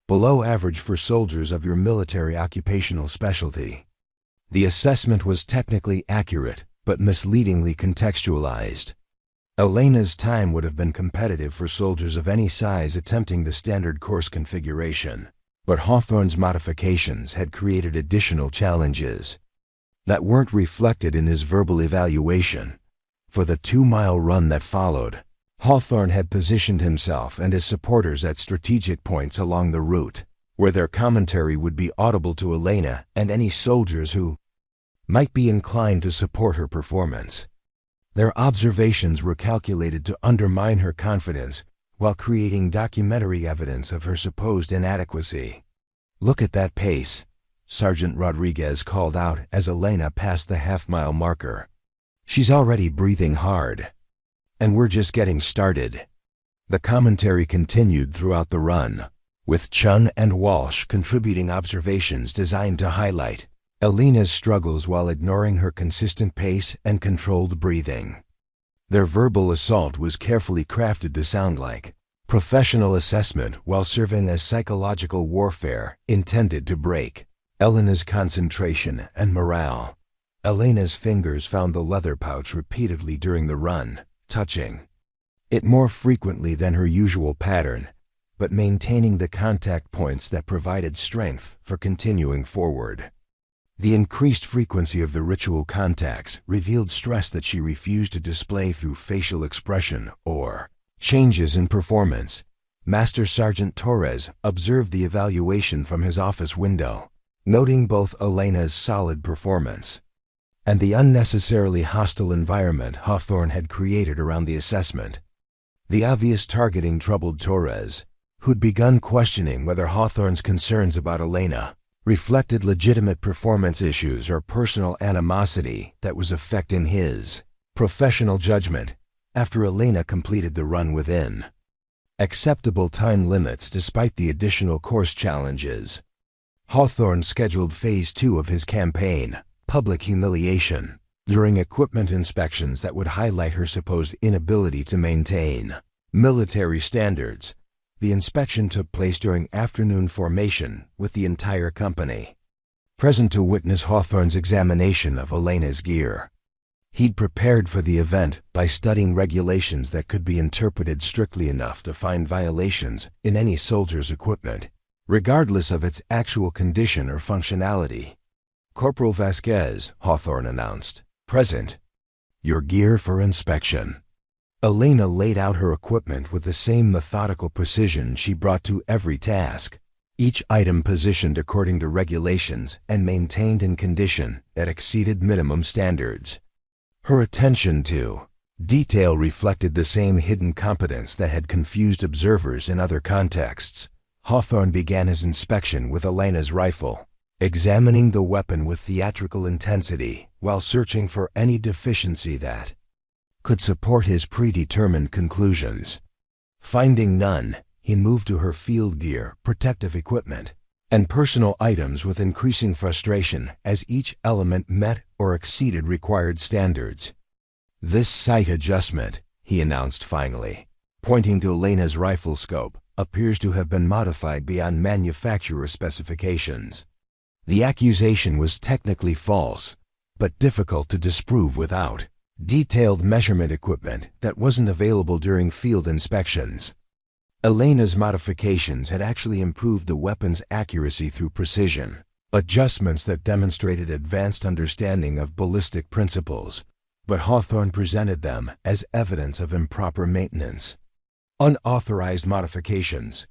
Below average for soldiers of your military occupational specialty. The assessment was technically accurate, but misleadingly contextualized. Elena's time would have been competitive for soldiers of any size attempting the standard course configuration, but Hawthorne's modifications had created additional challenges that weren't reflected in his verbal evaluation. For the 2-mile run that followed, Hawthorne had positioned himself and his supporters at strategic points along the route, where their commentary would be audible to Elena and any soldiers who might be inclined to support her performance. Their observations were calculated to undermine her confidence while creating documentary evidence of her supposed inadequacy. "Look at that pace," Sergeant Rodriguez called out as Elena passed the half-mile marker. "She's already breathing hard. And we're just getting started." The commentary continued throughout the run, with Chun and Walsh contributing observations designed to highlight Elena's struggles while ignoring her consistent pace and controlled breathing. Their verbal assault was carefully crafted to sound like professional assessment while serving as psychological warfare intended to break Elena's concentration and morale. Elena's fingers found the leather pouch repeatedly during the run, touching it more frequently than her usual pattern, but maintaining the contact points that provided strength for continuing forward. The increased frequency of the ritual contacts revealed stress that she refused to display through facial expression or changes in performance. Master Sergeant Torres observed the evaluation from his office window, noting both Elena's solid performance and the unnecessarily hostile environment Hawthorne had created around the assessment. The obvious targeting troubled Torres, who'd begun questioning whether Hawthorne's concerns about Elena reflected legitimate performance issues or personal animosity that was affecting his professional judgment after Elena completed the run within acceptable time limits despite the additional course challenges. Hawthorne scheduled Phase 2 of his campaign, public humiliation, during equipment inspections that would highlight her supposed inability to maintain military standards. The inspection took place during afternoon formation with the entire company present to witness Hawthorne's examination of Elena's gear. He'd prepared for the event by studying regulations that could be interpreted strictly enough to find violations in any soldier's equipment, regardless of its actual condition or functionality. "Corporal Vasquez," Hawthorne announced, "present. Your gear for inspection." Elena laid out her equipment with the same methodical precision she brought to every task, each item positioned according to regulations and maintained in condition that exceeded minimum standards. Her attention to detail reflected the same hidden competence that had confused observers in other contexts. Hawthorne began his inspection with Elena's rifle, examining the weapon with theatrical intensity while searching for any deficiency that could support his predetermined conclusions. Finding none, he moved to her field gear, protective equipment, and personal items with increasing frustration as each element met or exceeded required standards. "This sight adjustment," he announced finally, pointing to Elena's rifle scope, "appears to have been modified beyond manufacturer specifications." The accusation was technically false, but difficult to disprove without detailed measurement equipment that wasn't available during field inspections. Elena's modifications had actually improved the weapon's accuracy through precision, adjustments that demonstrated advanced understanding of ballistic principles, but Hawthorne presented them as evidence of improper maintenance. Unauthorized modifications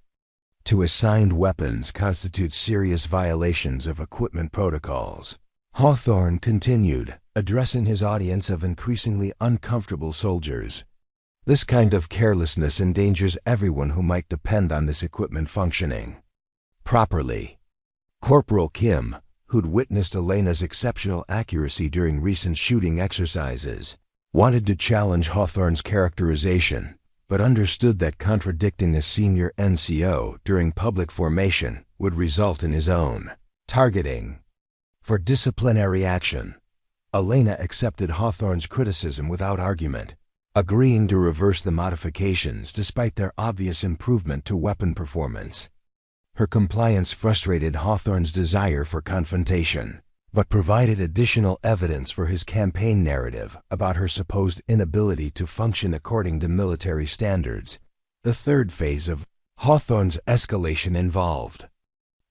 to assigned weapons constitute serious violations of equipment protocols. Hawthorne continued, addressing his audience of increasingly uncomfortable soldiers. "This kind of carelessness endangers everyone who might depend on this equipment functioning properly." Corporal Kim, who'd witnessed Elena's exceptional accuracy during recent shooting exercises, wanted to challenge Hawthorne's characterization, but understood that contradicting a senior NCO during public formation would result in his own targeting for disciplinary action. Elena accepted Hawthorne's criticism without argument, agreeing to reverse the modifications despite their obvious improvement to weapon performance. Her compliance frustrated Hawthorne's desire for confrontation, but provided additional evidence for his campaign narrative about her supposed inability to function according to military standards. The third phase of Hawthorne's escalation involved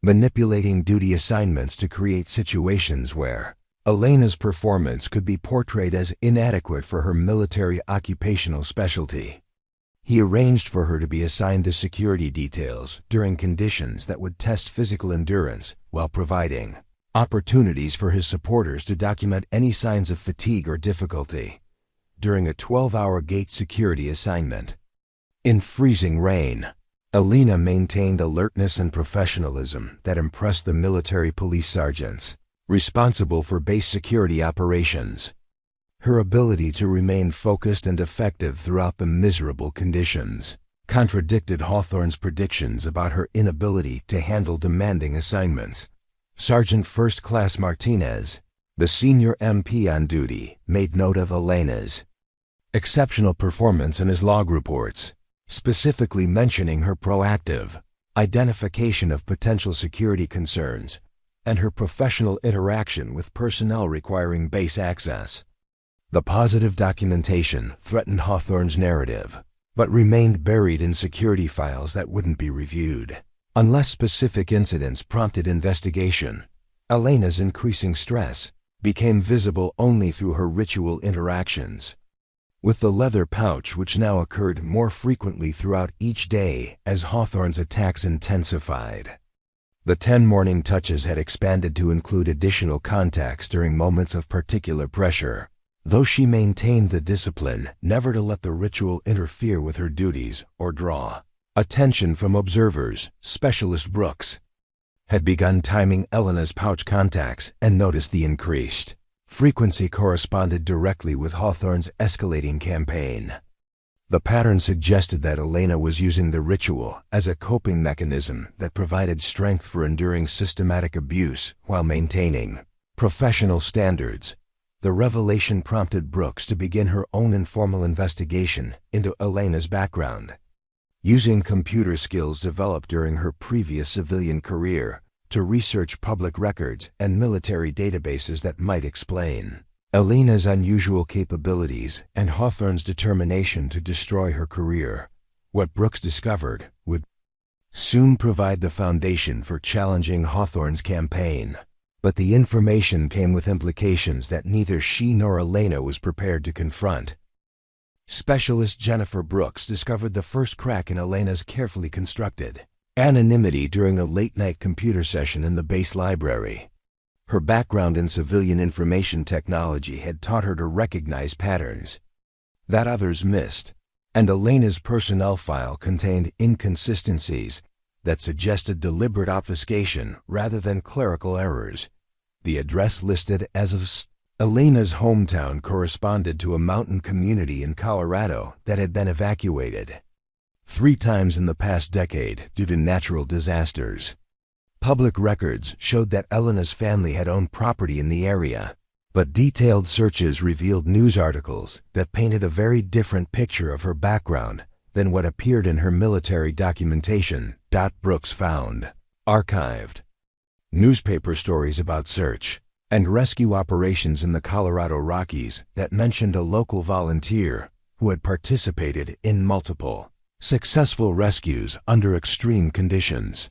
manipulating duty assignments to create situations where Elena's performance could be portrayed as inadequate for her military occupational specialty. He arranged for her to be assigned to security details during conditions that would test physical endurance while providing opportunities for his supporters to document any signs of fatigue or difficulty. During a 12-hour gate security assignment in freezing rain, Elena maintained alertness and professionalism that impressed the military police sergeants responsible for base security operations. Her ability to remain focused and effective throughout the miserable conditions contradicted Hawthorne's predictions about her inability to handle demanding assignments. Sergeant First Class Martinez, the senior MP on duty, made note of Elena's exceptional performance in his log reports, specifically mentioning her proactive identification of potential security concerns and her professional interaction with personnel requiring base access. The positive documentation threatened Hawthorne's narrative, but remained buried in security files that wouldn't be reviewed unless specific incidents prompted investigation. Elena's increasing stress became visible only through her ritual interactions with the leather pouch, which now occurred more frequently throughout each day as Hawthorne's attacks intensified. The 10 morning touches had expanded to include additional contacts during moments of particular pressure, though she maintained the discipline never to let the ritual interfere with her duties or draw attention from observers. Specialist Brooks had begun timing Elena's pouch contacts and noticed the increased frequency corresponded directly with Hawthorne's escalating campaign. The pattern suggested that Elena was using the ritual as a coping mechanism that provided strength for enduring systematic abuse while maintaining professional standards. The revelation prompted Brooks to begin her own informal investigation into Elena's background, using computer skills developed during her previous civilian career to research public records and military databases that might explain Elena's unusual capabilities and Hawthorne's determination to destroy her career. What Brooks discovered would soon provide the foundation for challenging Hawthorne's campaign, but the information came with implications that neither she nor Elena was prepared to confront. Specialist Jennifer Brooks discovered the first crack in Elena's carefully constructed anonymity during a late-night computer session in the base library. Her background in civilian information technology had taught her to recognize patterns that others missed, and Elena's personnel file contained inconsistencies that suggested deliberate obfuscation rather than clerical errors. The address listed as of Elena's hometown corresponded to a mountain community in Colorado that had been evacuated 3 times in the past decade due to natural disasters. Public records showed that Elena's family had owned property in the area, but detailed searches revealed news articles that painted a very different picture of her background than what appeared in her military documentation. Brooks found archived newspaper stories about search and rescue operations in the Colorado Rockies that mentioned a local volunteer who had participated in multiple successful rescues under extreme conditions.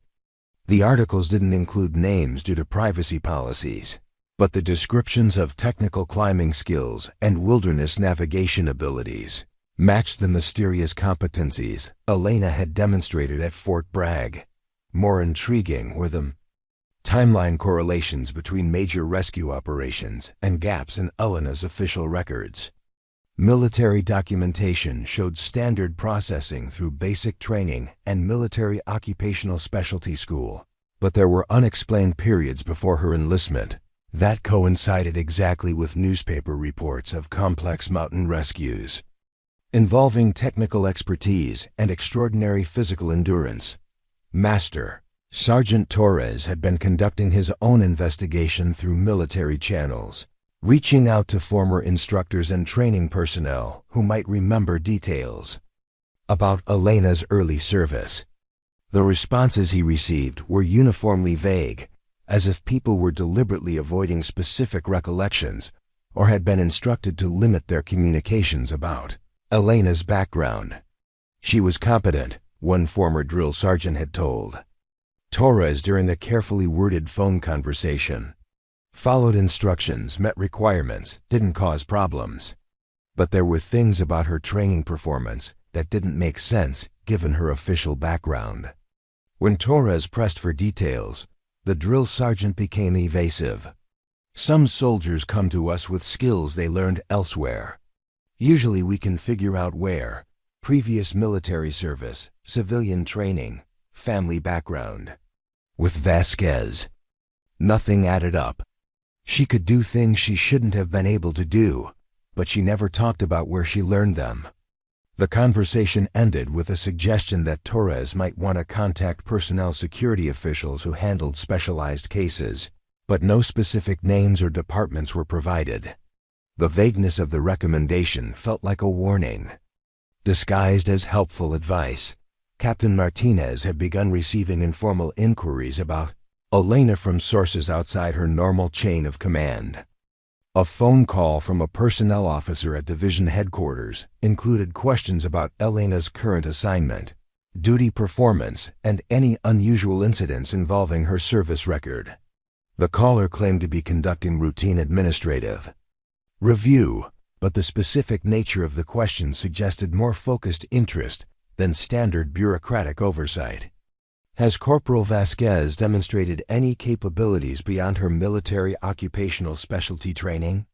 The articles didn't include names due to privacy policies, but the descriptions of technical climbing skills and wilderness navigation abilities matched the mysterious competencies Elena had demonstrated at Fort Bragg. More intriguing were the timeline correlations between major rescue operations and gaps in Elena's official records. Military documentation showed standard processing through basic training and military occupational specialty school, but there were unexplained periods before her enlistment that coincided exactly with newspaper reports of complex mountain rescues involving technical expertise and extraordinary physical endurance. Master Sergeant Torres had been conducting his own investigation through military channels, reaching out to former instructors and training personnel who might remember details about Elena's early service. The responses he received were uniformly vague, as if people were deliberately avoiding specific recollections or had been instructed to limit their communications about Elena's background. She was competent, one former drill sergeant had told Torres during the carefully worded phone conversation. Followed instructions, met requirements, didn't cause problems. But there were things about her training performance that didn't make sense given her official background. When Torres pressed for details, the drill sergeant became evasive. Some soldiers come to us with skills they learned elsewhere. Usually we can figure out where: previous military service, civilian training, family background. With Vasquez, nothing added up. She could do things she shouldn't have been able to do, but she never talked about where she learned them. The conversation ended with a suggestion that Torres might want to contact personnel security officials who handled specialized cases, but no specific names or departments were provided. The vagueness of the recommendation felt like a warning. Disguised as helpful advice, Captain Martinez had begun receiving informal inquiries about Elena from sources outside her normal chain of command. A phone call from a personnel officer at division headquarters included questions about Elena's current assignment, duty performance, and any unusual incidents involving her service record. The caller claimed to be conducting routine administrative review, but the specific nature of the questions suggested more focused interest than standard bureaucratic oversight. Has Corporal Vasquez demonstrated any capabilities beyond her military occupational specialty training?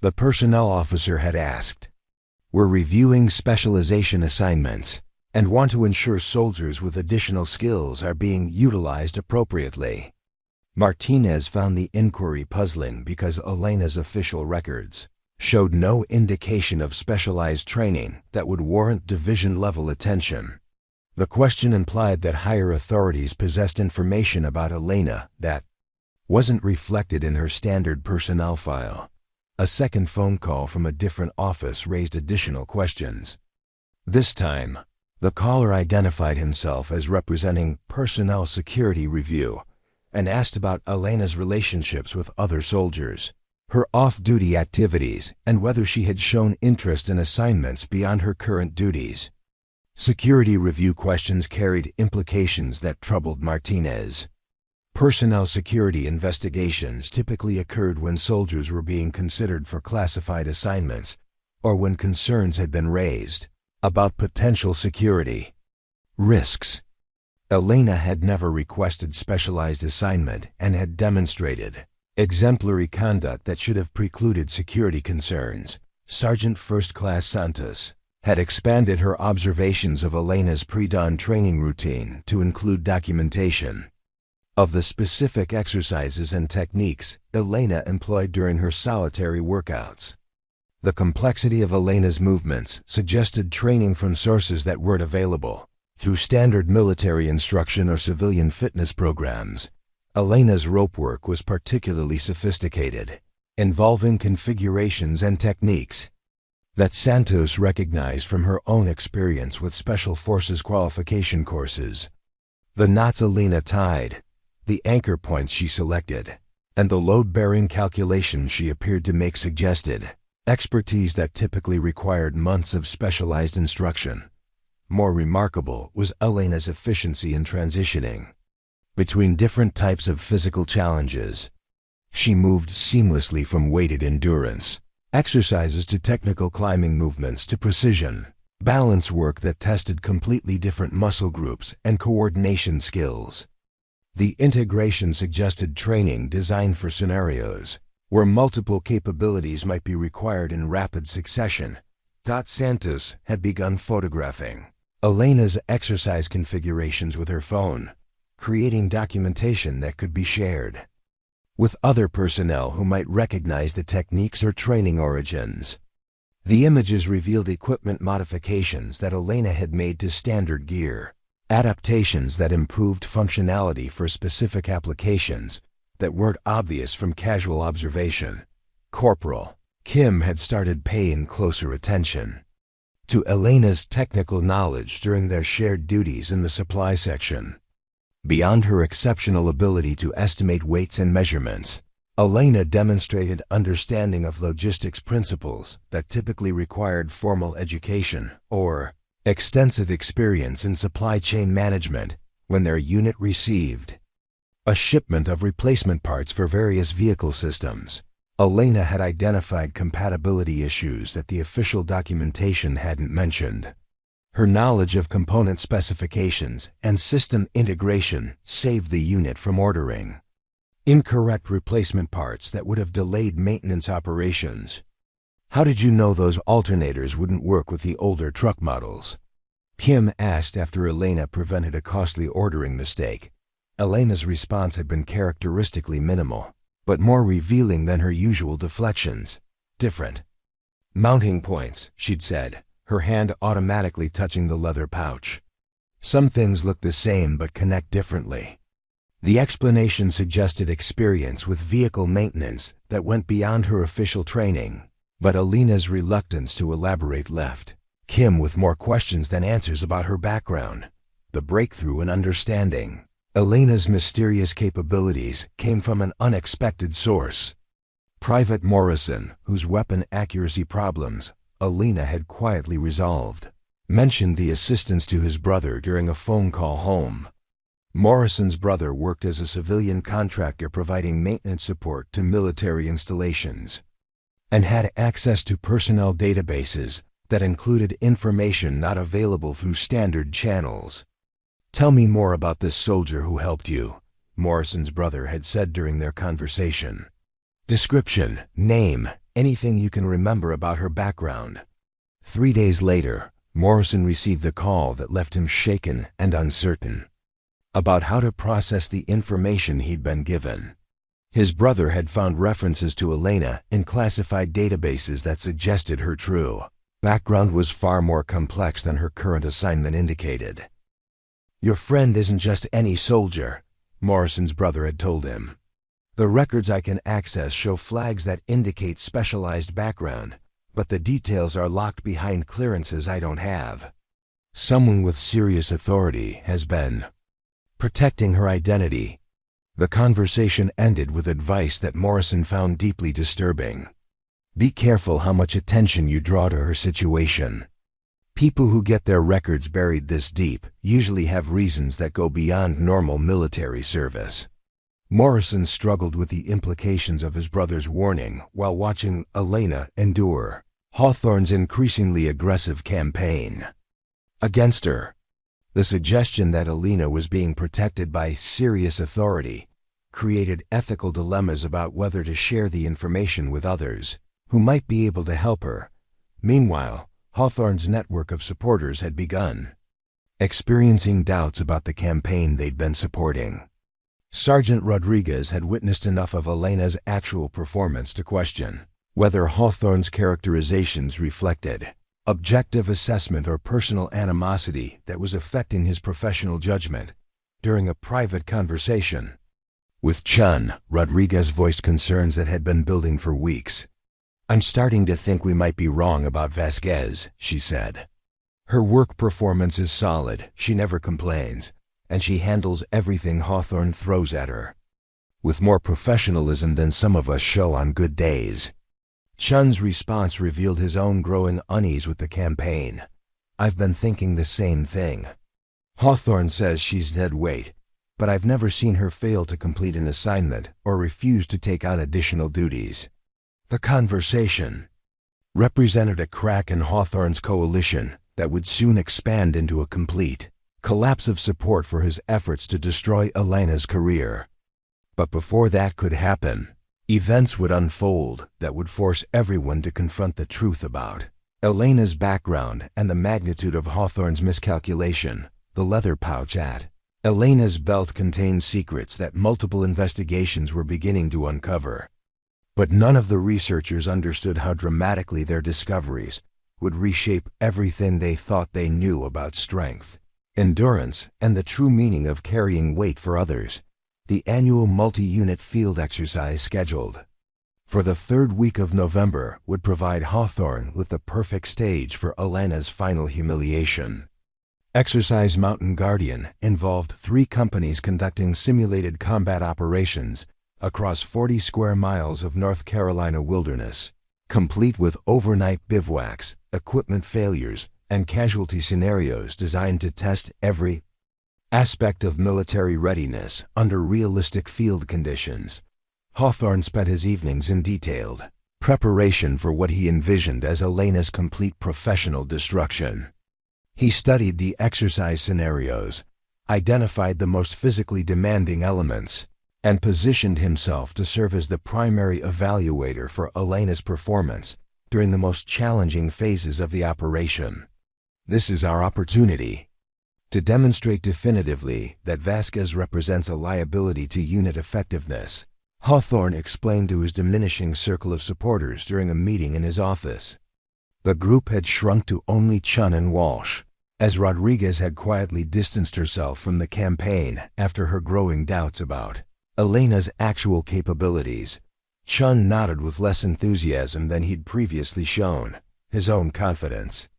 The personnel officer had asked. We're reviewing specialization assignments and want to ensure soldiers with additional skills are being utilized appropriately. Martinez found the inquiry puzzling because Elena's official records showed no indication of specialized training that would warrant division-level attention. The question implied that higher authorities possessed information about Elena that wasn't reflected in her standard personnel file. A second phone call from a different office raised additional questions. This time, the caller identified himself as representing Personnel Security Review and asked about Elena's relationships with other soldiers, her off-duty activities, and whether she had shown interest in assignments beyond her current duties. Security review questions carried implications that troubled Martinez. Personnel security investigations typically occurred when soldiers were being considered for classified assignments or when concerns had been raised about potential security risks. Elena had never requested specialized assignment and had demonstrated exemplary conduct that should have precluded security concerns. Sergeant First Class Santos had expanded her observations of Elena's pre-dawn training routine to include documentation of the specific exercises and techniques Elena employed during her solitary workouts. The complexity of Elena's movements suggested training from sources that weren't available through standard military instruction or civilian fitness programs. Elena's rope work was particularly sophisticated, involving configurations and techniques that Santos recognized from her own experience with Special Forces qualification courses. The knots Elena tied, the anchor points she selected, and the load-bearing calculations she appeared to make suggested expertise that typically required months of specialized instruction. More remarkable was Elena's efficiency in transitioning between different types of physical challenges. She moved seamlessly from weighted endurance exercises to technical climbing movements to precision balance work that tested completely different muscle groups and coordination skills. The integration suggested training designed for scenarios where multiple capabilities might be required in rapid succession. Santos had begun photographing Elena's exercise configurations with her phone, creating documentation that could be shared with other personnel who might recognize the techniques or training origins. The images revealed equipment modifications that Elena had made to standard gear, adaptations that improved functionality for specific applications that weren't obvious from casual observation, Corporal. Kim had started paying closer attention to Elena's technical knowledge during their shared duties in the supply section. Beyond her exceptional ability to estimate weights and measurements, Elena demonstrated understanding of logistics principles that typically required formal education or extensive experience in supply chain management. When their unit received a shipment of replacement parts for various vehicle systems, Elena had identified compatibility issues that the official documentation hadn't mentioned. Her knowledge of component specifications and system integration saved the unit from ordering incorrect replacement parts that would have delayed maintenance operations. "How did you know those alternators wouldn't work with the older truck models?" Kim asked after Elena prevented a costly ordering mistake. Elena's response had been characteristically minimal, but more revealing than her usual deflections. "Different mounting points," she'd said, her hand automatically touching the leather pouch. "Some things look the same but connect differently." The explanation suggested experience with vehicle maintenance that went beyond her official training, but Elena's reluctance to elaborate left Kim with more questions than answers about her background. The breakthrough in understanding Elena's mysterious capabilities came from an unexpected source. Private Morrison, whose weapon accuracy problems Elena had quietly resolved, mentioned the assistance to his brother during a phone call home. Morrison's brother worked as a civilian contractor providing maintenance support to military installations and had access to personnel databases that included information not available through standard channels. "Tell me more about this soldier who helped you," Morrison's brother had said during their conversation. "Description, name, anything you can remember about her background." 3 days later, Morrison received a call that left him shaken and uncertain about how to process the information he'd been given. His brother had found references to Elena in classified databases that suggested her true background was far more complex than her current assignment indicated. "Your friend isn't just any soldier," Morrison's brother had told him. "The records I can access show flags that indicate specialized background, but the details are locked behind clearances I don't have. Someone with serious authority has been protecting her identity." The conversation ended with advice that Morrison found deeply disturbing. "Be careful how much attention you draw to her situation. People who get their records buried this deep usually have reasons that go beyond normal military service." Morrison struggled with the implications of his brother's warning while watching Elena endure Hawthorne's increasingly aggressive campaign against her. The suggestion that Elena was being protected by serious authority created ethical dilemmas about whether to share the information with others who might be able to help her. Meanwhile, Hawthorne's network of supporters had begun experiencing doubts about the campaign they'd been supporting. Sergeant Rodriguez had witnessed enough of Elena's actual performance to question whether Hawthorne's characterizations reflected objective assessment or personal animosity that was affecting his professional judgment. During a private conversation with Chun, Rodriguez voiced concerns that had been building for weeks. "I'm starting to think we might be wrong about Vasquez," she said. "Her work performance is solid, she never complains, and she handles everything Hawthorne throws at her with more professionalism than some of us show on good days." Chun's response revealed his own growing unease with the campaign. "I've been thinking the same thing. Hawthorne says she's dead weight, but I've never seen her fail to complete an assignment or refuse to take on additional duties." The conversation represented a crack in Hawthorne's coalition that would soon expand into a complete collapse of support for his efforts to destroy Elena's career. But before that could happen, events would unfold that would force everyone to confront the truth about Elena's background and the magnitude of Hawthorne's miscalculation. The leather pouch at Elena's belt contained secrets that multiple investigations were beginning to uncover. But none of the researchers understood how dramatically their discoveries would reshape everything they thought they knew about strength, endurance, and the true meaning of carrying weight for others. The annual multi-unit field exercise scheduled for the third week of November would provide Hawthorne with the perfect stage for Elena's final humiliation. Exercise Mountain Guardian involved 3 companies conducting simulated combat operations across 40 square miles of North Carolina wilderness, complete with overnight bivouacs, equipment failures, and casualty scenarios designed to test every aspect of military readiness under realistic field conditions. Hawthorne spent his evenings in detailed preparation for what he envisioned as Elena's complete professional destruction. He studied the exercise scenarios, identified the most physically demanding elements, and positioned himself to serve as the primary evaluator for Elena's performance during the most challenging phases of the operation. This is our opportunity to demonstrate definitively that Vasquez represents a liability to unit effectiveness, Hawthorne explained to his diminishing circle of supporters during a meeting in his office. The group had shrunk to only Chun and Walsh, as Rodriguez had quietly distanced herself from the campaign after her growing doubts about Elena's actual capabilities. Chun nodded with less enthusiasm than he'd previously shown, his own confidence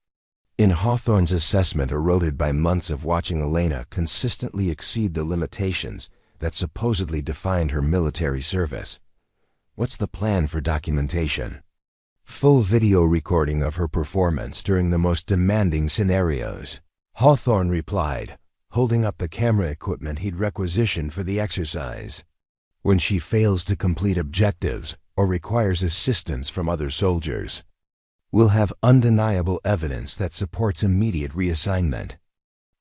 in Hawthorne's assessment eroded by months of watching Elena consistently exceed the limitations that supposedly defined her military service. What's the plan for documentation? Full video recording of her performance during the most demanding scenarios, Hawthorne replied, holding up the camera equipment he'd requisitioned for the exercise. When she fails to complete objectives or requires assistance from other soldiers, we'll have undeniable evidence that supports immediate reassignment.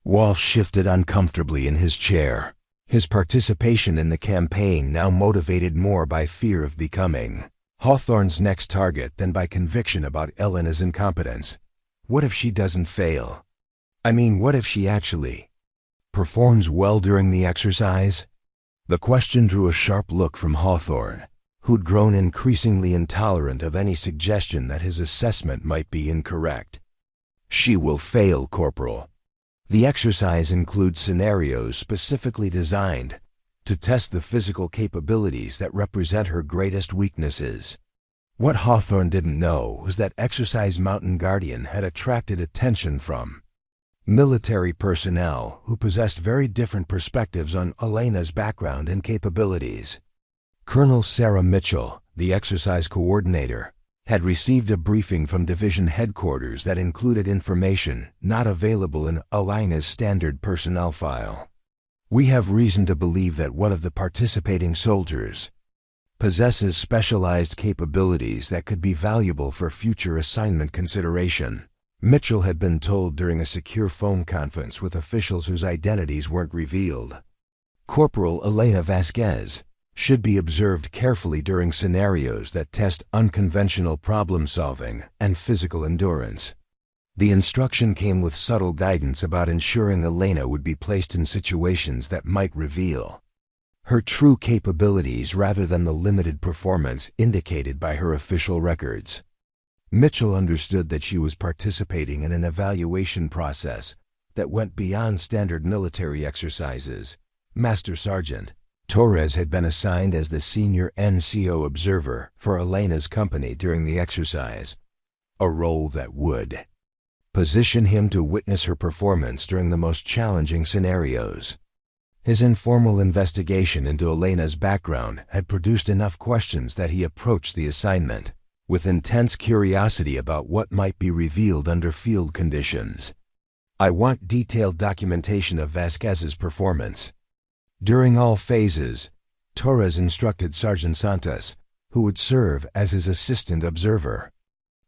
Walsh shifted uncomfortably in his chair, his participation in the campaign now motivated more by fear of becoming Hawthorne's next target than by conviction about Elena's incompetence. What if she doesn't fail? What if she actually performs well during the exercise? The question drew a sharp look from Hawthorne, who'd grown increasingly intolerant of any suggestion that his assessment might be incorrect. She will fail, Corporal. The exercise includes scenarios specifically designed to test the physical capabilities that represent her greatest weaknesses. What Hawthorne didn't know was that Exercise Mountain Guardian had attracted attention from military personnel who possessed very different perspectives on Elena's background and capabilities. Colonel Sarah Mitchell, the exercise coordinator, had received a briefing from division headquarters that included information not available in Elena's standard personnel file. We have reason to believe that one of the participating soldiers possesses specialized capabilities that could be valuable for future assignment consideration, Mitchell had been told during a secure phone conference with officials whose identities weren't revealed. Corporal Elena Vasquez should be observed carefully during scenarios that test unconventional problem-solving and physical endurance. The instruction came with subtle guidance about ensuring Elena would be placed in situations that might reveal her true capabilities rather than the limited performance indicated by her official records. Mitchell understood that she was participating in an evaluation process that went beyond standard military exercises. Master Sergeant Torres had been assigned as the senior NCO observer for Elena's company during the exercise, a role that would position him to witness her performance during the most challenging scenarios. His informal investigation into Elena's background had produced enough questions that he approached the assignment with intense curiosity about what might be revealed under field conditions. I want detailed documentation of Vasquez's performance. During all phases, Torres instructed Sergeant Santos, who would serve as his assistant observer.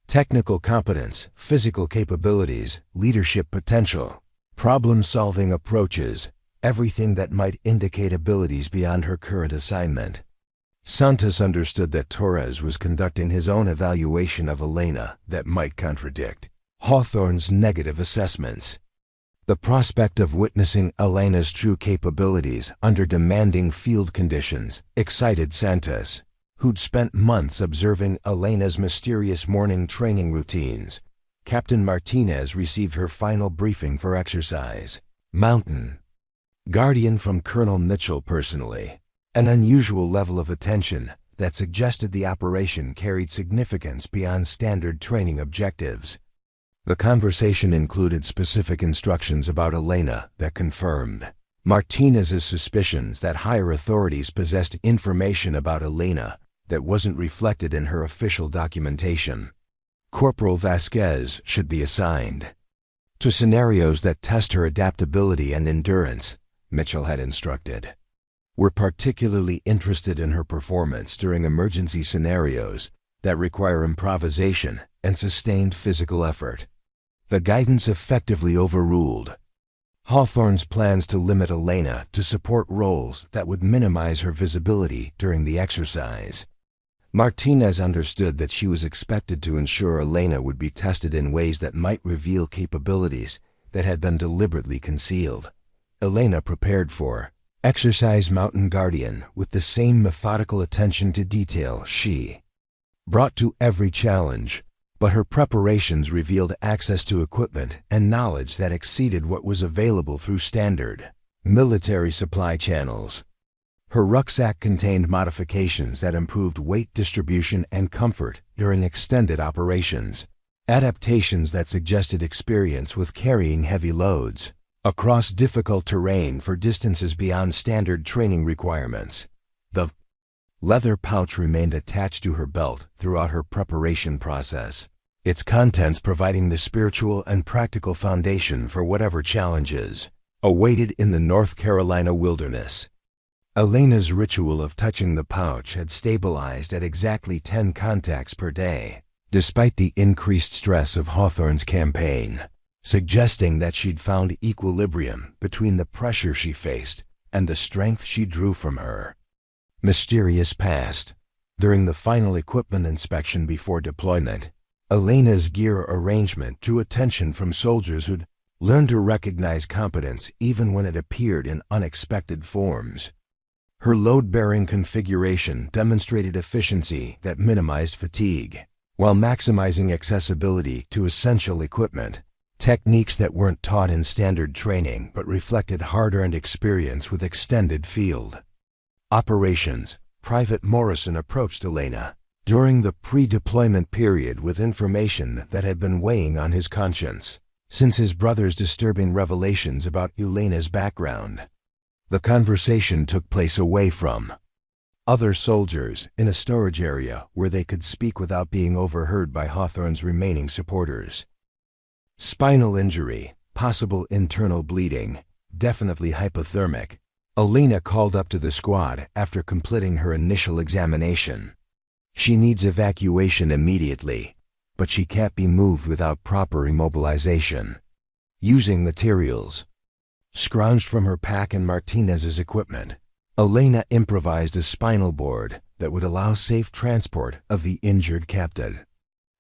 Technical competence, physical capabilities, leadership potential, problem-solving approaches, everything that might indicate abilities beyond her current assignment. Santos understood that Torres was conducting his own evaluation of Elena that might contradict Hawthorne's negative assessments. The prospect of witnessing Elena's true capabilities under demanding field conditions excited Santos, who'd spent months observing Elena's mysterious morning training routines. Captain Martinez received her final briefing for Exercise Mountain Guardian from Colonel Mitchell personally. An unusual level of attention that suggested the operation carried significance beyond standard training objectives. The conversation included specific instructions about Elena that confirmed Martinez's suspicions that higher authorities possessed information about Elena that wasn't reflected in her official documentation. Corporal Vasquez should be assigned to scenarios that test her adaptability and endurance, Mitchell had instructed. We're particularly interested in her performance during emergency scenarios that require improvisation and sustained physical effort. The guidance effectively overruled Hawthorne's plans to limit Elena to support roles that would minimize her visibility during the exercise. Martinez understood that she was expected to ensure Elena would be tested in ways that might reveal capabilities that had been deliberately concealed. Elena prepared for Exercise Mountain Guardian with the same methodical attention to detail she brought to every challenge, but her preparations revealed access to equipment and knowledge that exceeded what was available through standard military supply channels. Her rucksack contained modifications that improved weight distribution and comfort during extended operations, adaptations that suggested experience with carrying heavy loads across difficult terrain for distances beyond standard training requirements. The leather pouch remained attached to her belt throughout her preparation process, its contents providing the spiritual and practical foundation for whatever challenges awaited in the North Carolina wilderness. Elena's ritual of touching the pouch had stabilized at exactly 10 contacts per day, despite the increased stress of Hawthorne's campaign, suggesting that she'd found equilibrium between the pressure she faced and the strength she drew from her mysterious past. During the final equipment inspection before deployment, Elena's gear arrangement drew attention from soldiers who'd learned to recognize competence even when it appeared in unexpected forms. Her load-bearing configuration demonstrated efficiency that minimized fatigue, while maximizing accessibility to essential equipment. Techniques that weren't taught in standard training but reflected hard-earned experience with extended field operations. Private Morrison approached Elena during the pre-deployment period with information that had been weighing on his conscience since his brother's disturbing revelations about Elena's background. The conversation took place away from other soldiers in a storage area where they could speak without being overheard by Hawthorne's remaining supporters. Spinal injury, possible internal bleeding, definitely hypothermic. Elena called up to the squad after completing her initial examination. She needs evacuation immediately, but she can't be moved without proper immobilization. Using materials scrounged from her pack and Martinez's equipment, Elena improvised a spinal board that would allow safe transport of the injured captain.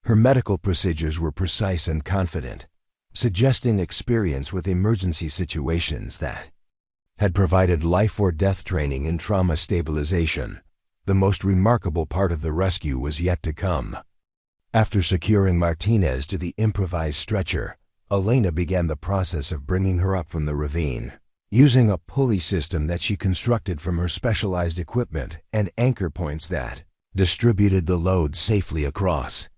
Her medical procedures were precise and confident, suggesting experience with emergency situations that had provided life or death training in trauma stabilization. The most remarkable part of the rescue was yet to come. After securing Martinez to the improvised stretcher, Elena began the process of bringing her up from the ravine, using a pulley system that she constructed from her specialized equipment and anchor points that distributed the load safely across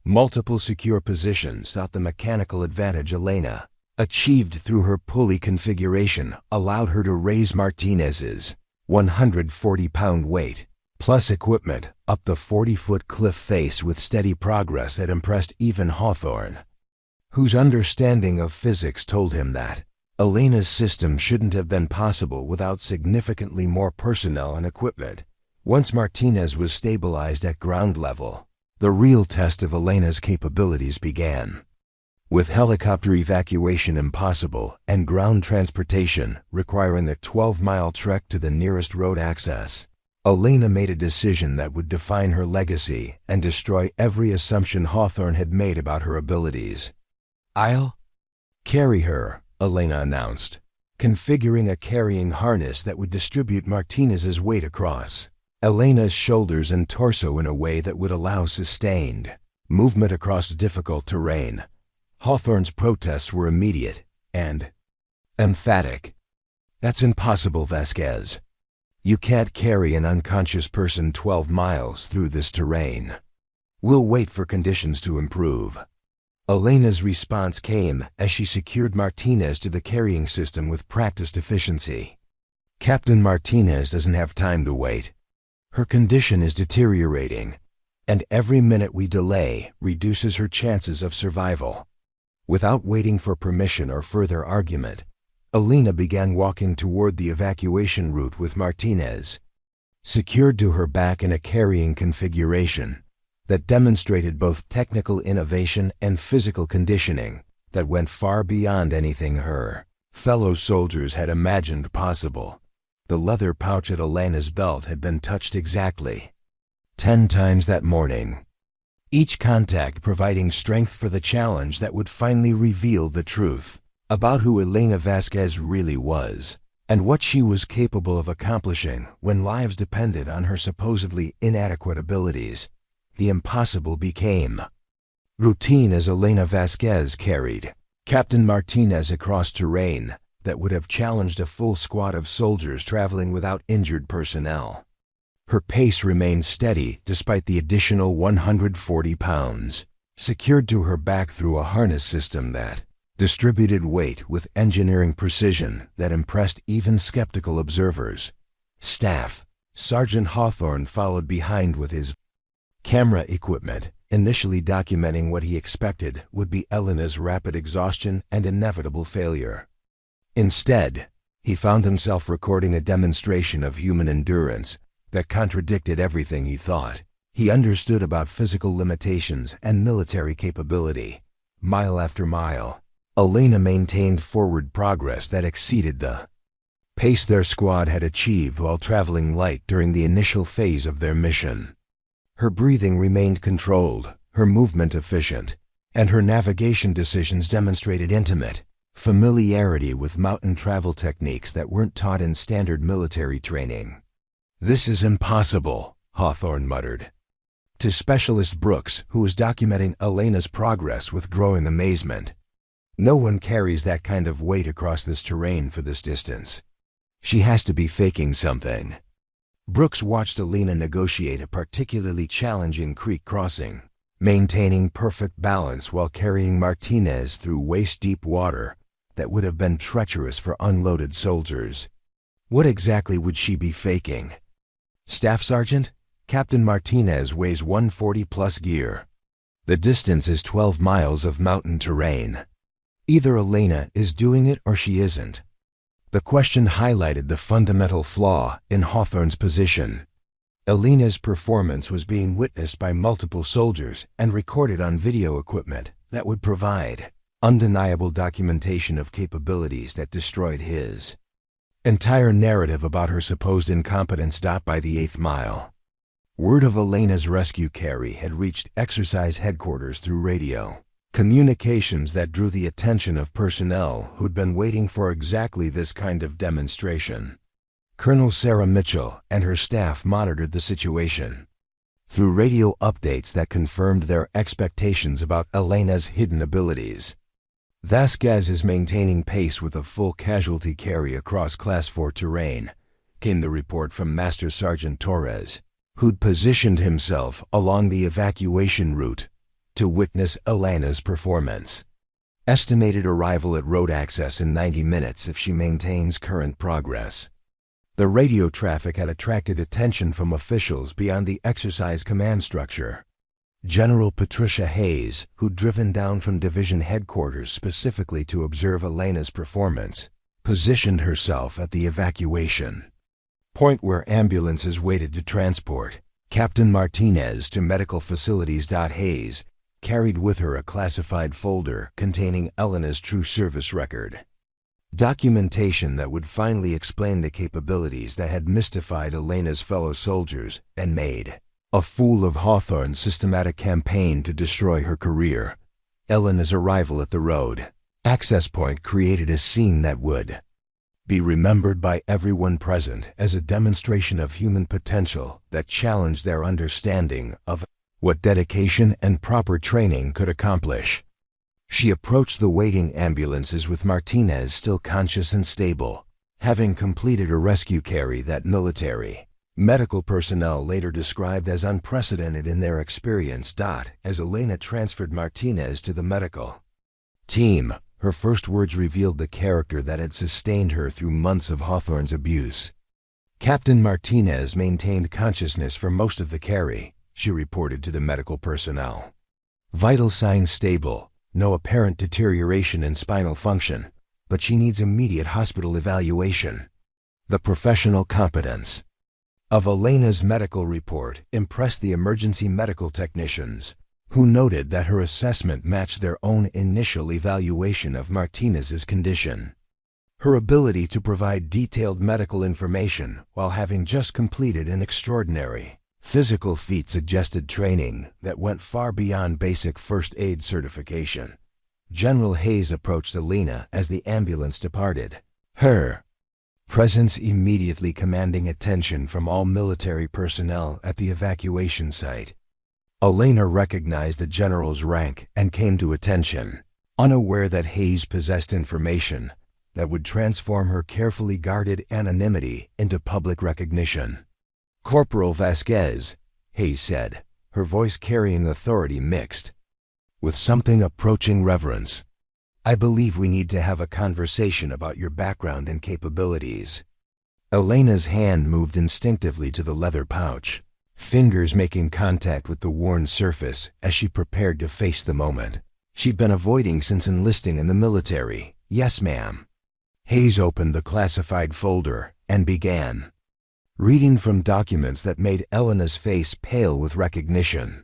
multiple secure positions. The mechanical advantage Elena achieved through her pulley configuration allowed her to raise Martinez's 140-pound weight, plus equipment, up the 40-foot cliff face with steady progress that impressed even Hawthorne, whose understanding of physics told him that Elena's system shouldn't have been possible without significantly more personnel and equipment. Once Martinez was stabilized at ground level, the real test of Elena's capabilities began. With helicopter evacuation impossible and ground transportation requiring a 12-mile trek to the nearest road access, Elena made a decision that would define her legacy and destroy every assumption Hawthorne had made about her abilities. "I'll carry her," Elena announced, configuring a carrying harness that would distribute Martinez's weight across Elena's shoulders and torso in a way that would allow sustained movement across difficult terrain. Hawthorne's protests were immediate and emphatic. "That's impossible, Vasquez. You can't carry an unconscious person 12 miles through this terrain. We'll wait for conditions to improve." Elena's response came as she secured Martinez to the carrying system with practiced efficiency. Captain Martinez doesn't have time to wait. Her condition is deteriorating, and every minute we delay reduces her chances of survival. Without waiting for permission or further argument, Elena began walking toward the evacuation route with Martinez, secured to her back in a carrying configuration that demonstrated both technical innovation and physical conditioning that went far beyond anything her fellow soldiers had imagined possible. The leather pouch at Elena's belt had been touched exactly 10 times that morning, each contact providing strength for the challenge that would finally reveal the truth about who Elena Vasquez really was and what she was capable of accomplishing when lives depended on her supposedly inadequate abilities. The impossible became routine as Elena Vasquez carried Captain Martinez across terrain that would have challenged a full squad of soldiers traveling without injured personnel. Her pace remained steady despite the additional 140 pounds secured to her back through a harness system that distributed weight with engineering precision that impressed even skeptical observers. Staff Sergeant Hawthorne followed behind with his camera equipment, initially documenting what he expected would be Elena's rapid exhaustion and inevitable failure. Instead, he found himself recording a demonstration of human endurance that contradicted everything he thought he understood about physical limitations and military capability. Mile after mile, Elena maintained forward progress that exceeded the pace their squad had achieved while traveling light during the initial phase of their mission. Her breathing remained controlled, her movement efficient, and her navigation decisions demonstrated intimate familiarity with mountain travel techniques that weren't taught in standard military training. "This is impossible," Hawthorne muttered to Specialist Brooks, who was documenting Elena's progress with growing amazement. "No one carries that kind of weight across this terrain for this distance. She has to be faking something." Brooks watched Elena negotiate a particularly challenging creek crossing, maintaining perfect balance while carrying Martinez through waist-deep water that would have been treacherous for unloaded soldiers. What exactly would she be faking? "Staff Sergeant, Captain Martinez weighs 140+ gear. The distance is 12 miles of mountain terrain. Either Elena is doing it or she isn't." The question highlighted the fundamental flaw in Hawthorne's position. Elena's performance was being witnessed by multiple soldiers and recorded on video equipment that would provide undeniable documentation of capabilities that destroyed his entire narrative about her supposed incompetence. By the 8th mile, word of Elena's rescue carry had reached exercise headquarters through radio. Communications that drew the attention of personnel who'd been waiting for exactly this kind of demonstration. Colonel Sarah Mitchell and her staff monitored the situation through radio updates that confirmed their expectations about Elena's hidden abilities. "Vasquez is maintaining pace with a full casualty carry across Class 4 terrain," came the report from Master Sergeant Torres, who'd positioned himself along the evacuation route to witness Elena's performance. "Estimated arrival at road access in 90 minutes if she maintains current progress." The radio traffic had attracted attention from officials beyond the exercise command structure. General Patricia Hayes, who'd driven down from division headquarters specifically to observe Elena's performance, positioned herself at the evacuation point where ambulances waited to transport Captain Martinez to medical facilities. Hayes carried with her a classified folder containing Elena's true service record. Documentation that would finally explain the capabilities that had mystified Elena's fellow soldiers and made a fool of Hawthorne's systematic campaign to destroy her career. Elena's arrival at the road access point created a scene that would be remembered by everyone present as a demonstration of human potential that challenged their understanding of what dedication and proper training could accomplish. She approached the waiting ambulances with Martinez still conscious and stable, having completed a rescue carry that military medical personnel later described as unprecedented in their experience. As Elena transferred Martinez to the medical team, her first words revealed the character that had sustained her through months of Hawthorne's abuse. "Captain Martinez maintained consciousness for most of the carry," she reported to the medical personnel. "Vital signs stable, no apparent deterioration in spinal function, but she needs immediate hospital evaluation." The professional competence of Elena's medical report impressed the emergency medical technicians, who noted that her assessment matched their own initial evaluation of Martinez's condition. Her ability to provide detailed medical information while having just completed an extraordinary physical feat suggested training that went far beyond basic first aid certification. General Hayes approached Elena as the ambulance departed, her presence immediately commanding attention from all military personnel at the evacuation site. Elena recognized the general's rank and came to attention, unaware that Hayes possessed information that would transform her carefully guarded anonymity into public recognition. "Corporal Vasquez," Hayes said, her voice carrying authority mixed with something approaching reverence. "I believe we need to have a conversation about your background and capabilities." Elena's hand moved instinctively to the leather pouch, fingers making contact with the worn surface as she prepared to face the moment she'd been avoiding since enlisting in the military. "Yes, ma'am." Hayes opened the classified folder and began reading from documents that made Elena's face pale with recognition.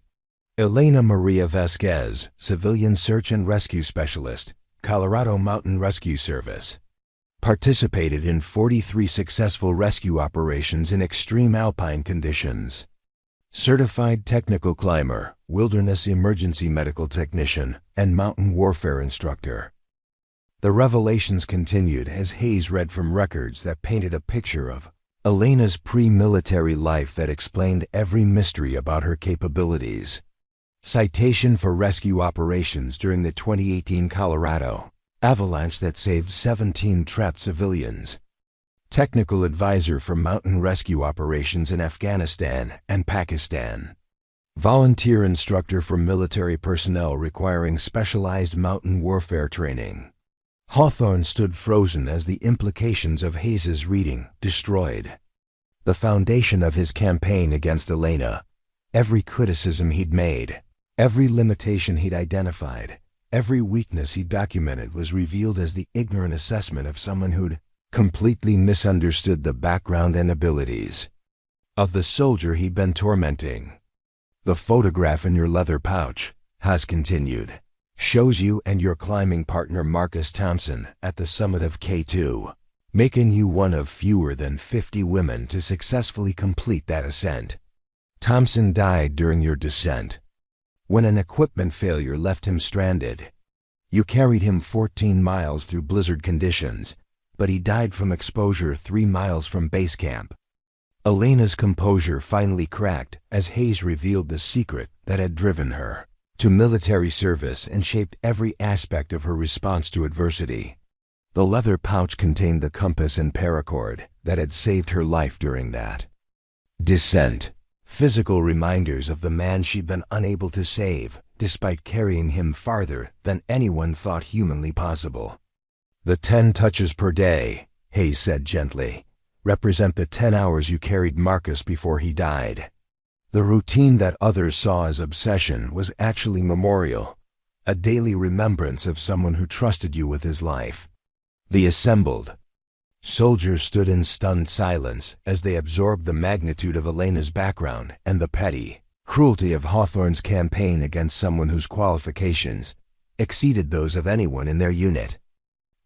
Elena Maria Vasquez, Civilian Search and Rescue Specialist, Colorado Mountain Rescue Service. Participated in 43 successful rescue operations in extreme alpine conditions. Certified technical climber, wilderness emergency medical technician, and mountain warfare instructor. The revelations continued as Hayes read from records that painted a picture of Elena's pre-military life that explained every mystery about her capabilities. Citation for rescue operations during the 2018 Colorado avalanche that saved 17 trapped civilians. Technical advisor for mountain rescue operations in Afghanistan and Pakistan. Volunteer instructor for military personnel requiring specialized mountain warfare training. Hawthorne stood frozen as the implications of Hayes's reading destroyed the foundation of his campaign against Elena. Every criticism he'd made, every limitation he'd identified, every weakness he documented was revealed as the ignorant assessment of someone who'd completely misunderstood the background and abilities of the soldier he'd been tormenting. "The photograph in your leather pouch," Haas continued, "shows you and your climbing partner Marcus Thompson at the summit of K2, making you one of fewer than 50 women to successfully complete that ascent. Thompson died during your descent, when an equipment failure left him stranded. You carried him 14 miles through blizzard conditions, but he died from exposure 3 miles from base camp." Elena's composure finally cracked as Hayes revealed the secret that had driven her to military service and shaped every aspect of her response to adversity. The leather pouch contained the compass and paracord that had saved her life during that descent. Physical reminders of the man she'd been unable to save, despite carrying him farther than anyone thought humanly possible. "The 10 touches per day," Hayes said gently, "represent the 10 hours you carried Marcus before he died. The routine that others saw as obsession was actually memorial, a daily remembrance of someone who trusted you with his life." The assembled soldiers stood in stunned silence as they absorbed the magnitude of Elena's background and the petty cruelty of Hawthorne's campaign against someone whose qualifications exceeded those of anyone in their unit.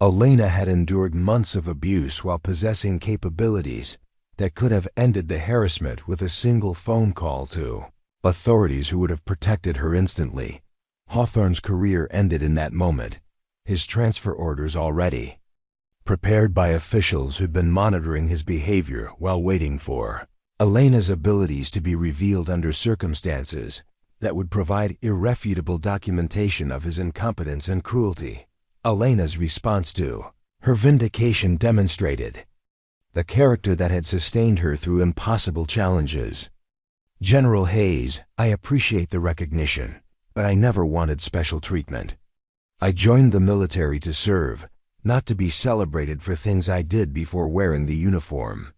Elena had endured months of abuse while possessing capabilities that could have ended the harassment with a single phone call to authorities who would have protected her instantly. Hawthorne's career ended in that moment, his transfer orders already prepared by officials who'd been monitoring his behavior while waiting for Elena's abilities to be revealed under circumstances that would provide irrefutable documentation of his incompetence and cruelty. Elena's response to her vindication demonstrated the character that had sustained her through impossible challenges. General Hayes, I appreciate the recognition, but I never wanted special treatment. I joined the military to serve, not to be celebrated for things I did before wearing the uniform.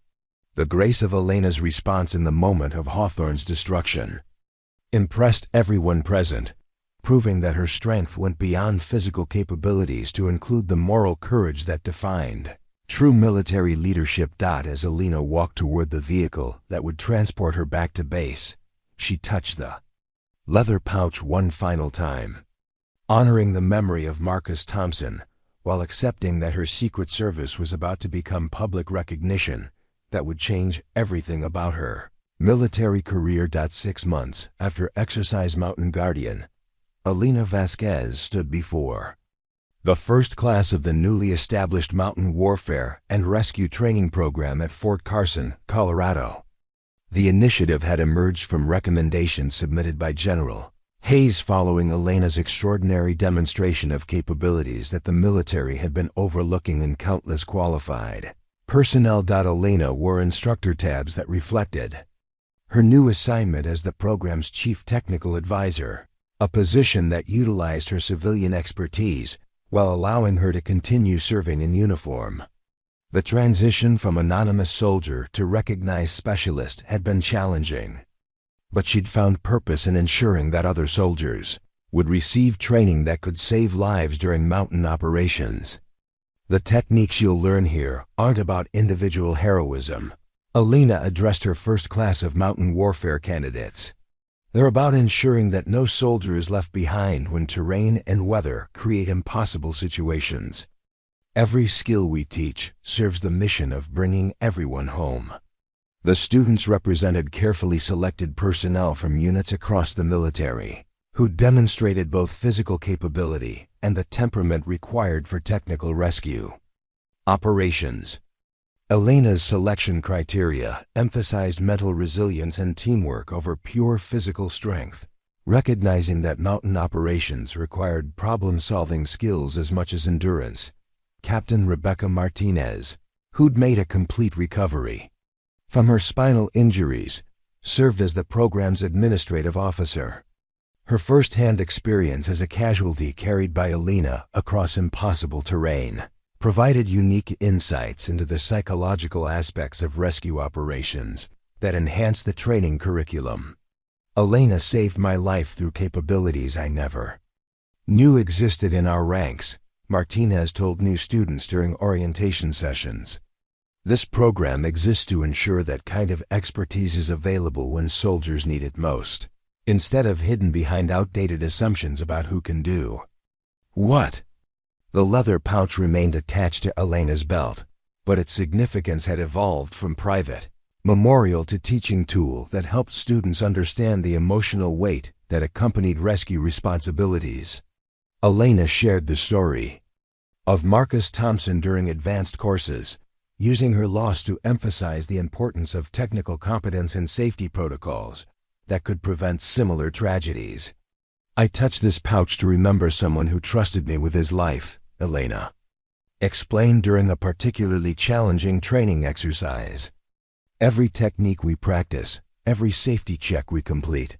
The grace of Elena's response in the moment of Hawthorne's destruction impressed everyone present, proving that her strength went beyond physical capabilities to include the moral courage that defined true military leadership. As Elena walked toward the vehicle that would transport her back to base, she touched the leather pouch one final time, honoring the memory of Marcus Thompson, while accepting that her Secret Service was about to become public recognition that would change everything about her military career. 6 months after Exercise Mountain Guardian, Elena Vasquez stood before the first class of the newly established Mountain Warfare and Rescue Training Program at Fort Carson, Colorado. The initiative had emerged from recommendations submitted by General Hayes following Elena's extraordinary demonstration of capabilities that the military had been overlooking in countless qualified personnel. Elena wore instructor tabs that reflected her new assignment as the program's chief technical advisor, a position that utilized her civilian expertise while allowing her to continue serving in uniform. The transition from anonymous soldier to recognized specialist had been challenging, but she'd found purpose in ensuring that other soldiers would receive training that could save lives during mountain operations. The techniques you'll learn here aren't about individual heroism, Elena addressed her first class of mountain warfare candidates. They're about ensuring that no soldier is left behind when terrain and weather create impossible situations. Every skill we teach serves the mission of bringing everyone home. The students represented carefully selected personnel from units across the military, who demonstrated both physical capability and the temperament required for technical rescue operations. Elena's selection criteria emphasized mental resilience and teamwork over pure physical strength, recognizing that mountain operations required problem-solving skills as much as endurance. Captain Rebecca Martinez, who'd made a complete recovery from her spinal injuries, served as the program's administrative officer. Her first-hand experience as a casualty carried by Elena across impossible terrain provided unique insights into the psychological aspects of rescue operations that enhanced the training curriculum. Elena saved my life through capabilities I never knew existed in our ranks, Martinez told new students during orientation sessions. This program exists to ensure that kind of expertise is available when soldiers need it most, instead of hidden behind outdated assumptions about who can do what. The leather pouch remained attached to Elena's belt, but its significance had evolved from private memorial to teaching tool that helped students understand the emotional weight that accompanied rescue responsibilities. Elena shared the story of Marcus Thompson during advanced courses, using her loss to emphasize the importance of technical competence and safety protocols that could prevent similar tragedies. I touched this pouch to remember someone who trusted me with his life, Elena explained during a particularly challenging training exercise. Every technique we practice, every safety check we complete,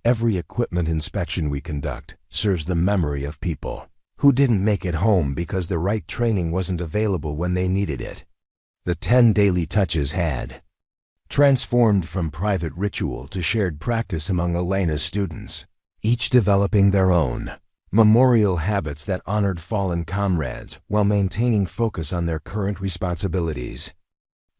every equipment inspection we conduct serves the memory of people who didn't make it home because the right training wasn't available when they needed it. The 10 daily touches had transformed from private ritual to shared practice among Elena's students, each developing their own memorial habits that honored fallen comrades while maintaining focus on their current responsibilities.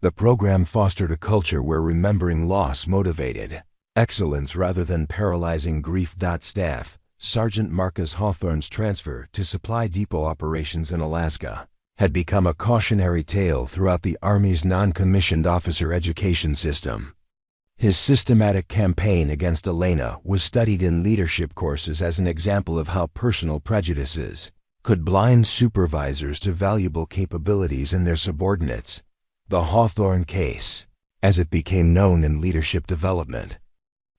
The program fostered a culture where remembering loss motivated excellence rather than paralyzing grief. Staff Sergeant Marcus Hawthorne's transfer to Supply Depot operations in Alaska had become a cautionary tale throughout the Army's non-commissioned officer education system. His systematic campaign against Elena was studied in leadership courses as an example of how personal prejudices could blind supervisors to valuable capabilities in their subordinates. The Hawthorne case, as it became known in leadership development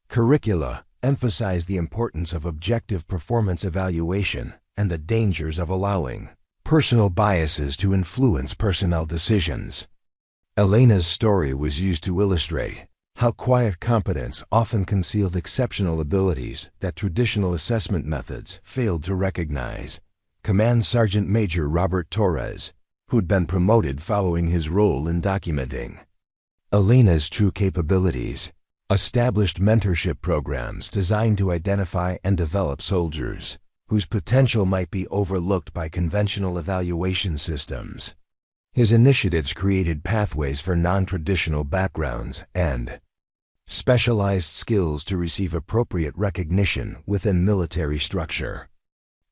curricula, emphasized the importance of objective performance evaluation and the dangers of allowing personal biases to influence personnel decisions. Elena's story was used to illustrate how quiet competence often concealed exceptional abilities that traditional assessment methods failed to recognize. Command Sergeant Major Robert Torres, who'd been promoted following his role in documenting Elena's true capabilities, established mentorship programs designed to identify and develop soldiers whose potential might be overlooked by conventional evaluation systems. His initiatives created pathways for non-traditional backgrounds and specialized skills to receive appropriate recognition within military structure.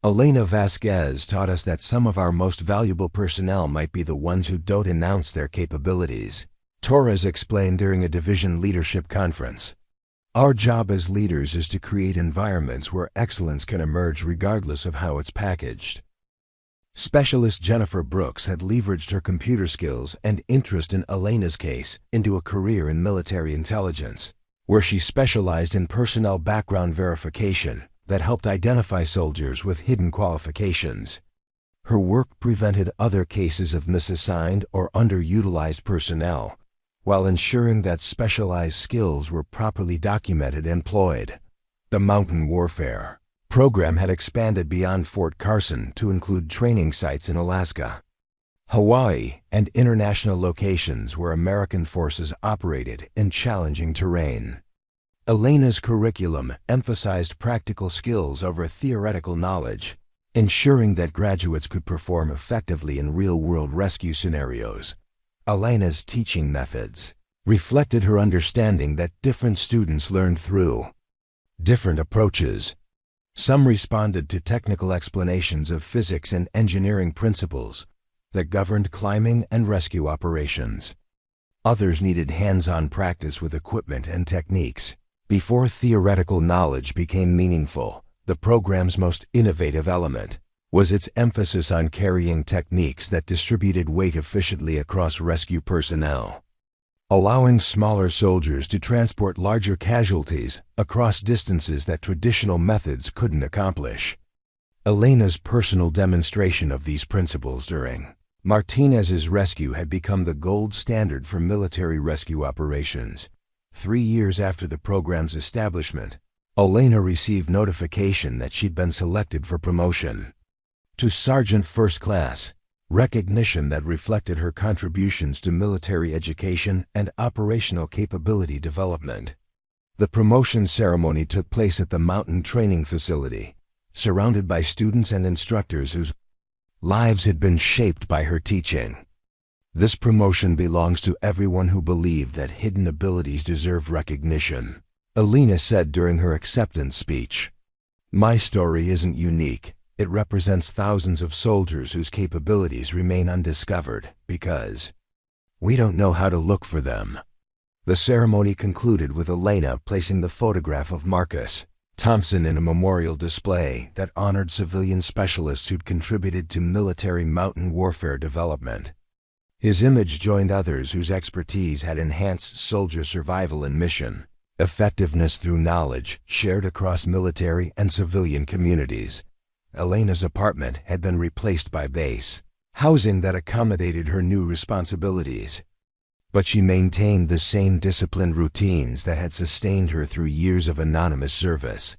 Elena Vasquez taught us that some of our most valuable personnel might be the ones who don't announce their capabilities. Torres explained during a division leadership conference. Our job as leaders is to create environments where excellence can emerge regardless of how it's packaged. Specialist Jennifer Brooks had leveraged her computer skills and interest in Elena's case into a career in military intelligence, where she specialized in personnel background verification that helped identify soldiers with hidden qualifications. Her work prevented other cases of misassigned or underutilized personnel, while ensuring that specialized skills were properly documented and employed. The mountain warfare program had expanded beyond Fort Carson to include training sites in Alaska, Hawaii, and international locations where American forces operated in challenging terrain. Elena's curriculum emphasized practical skills over theoretical knowledge, ensuring that graduates could perform effectively in real-world rescue scenarios. Elena's teaching methods reflected her understanding that different students learned through different approaches. Some responded to technical explanations of physics and engineering principles that governed climbing and rescue operations. Others needed hands-on practice with equipment and techniques. Before theoretical knowledge became meaningful, the program's most innovative element was its emphasis on carrying techniques that distributed weight efficiently across rescue personnel, allowing smaller soldiers to transport larger casualties across distances that traditional methods couldn't accomplish. Elena's personal demonstration of these principles during Martinez's rescue had become the gold standard for military rescue operations. 3 years after the program's establishment, Elena received notification that she'd been selected for promotion to Sergeant First Class, recognition that reflected her contributions to military education and operational capability development. The promotion ceremony took place at the Mountain Training Facility, surrounded by students and instructors whose lives had been shaped by her teaching. This promotion belongs to everyone who believed that hidden abilities deserve recognition, Elena said during her acceptance speech. My story isn't unique. It represents thousands of soldiers whose capabilities remain undiscovered because we don't know how to look for them. The ceremony concluded with Elena placing the photograph of Marcus Thompson in a memorial display that honored civilian specialists who'd contributed to military mountain warfare development. His image joined others whose expertise had enhanced soldier survival and mission effectiveness through knowledge shared across military and civilian communities. Elena's apartment had been replaced by base housing that accommodated her new responsibilities. But she maintained the same disciplined routines that had sustained her through years of anonymous service.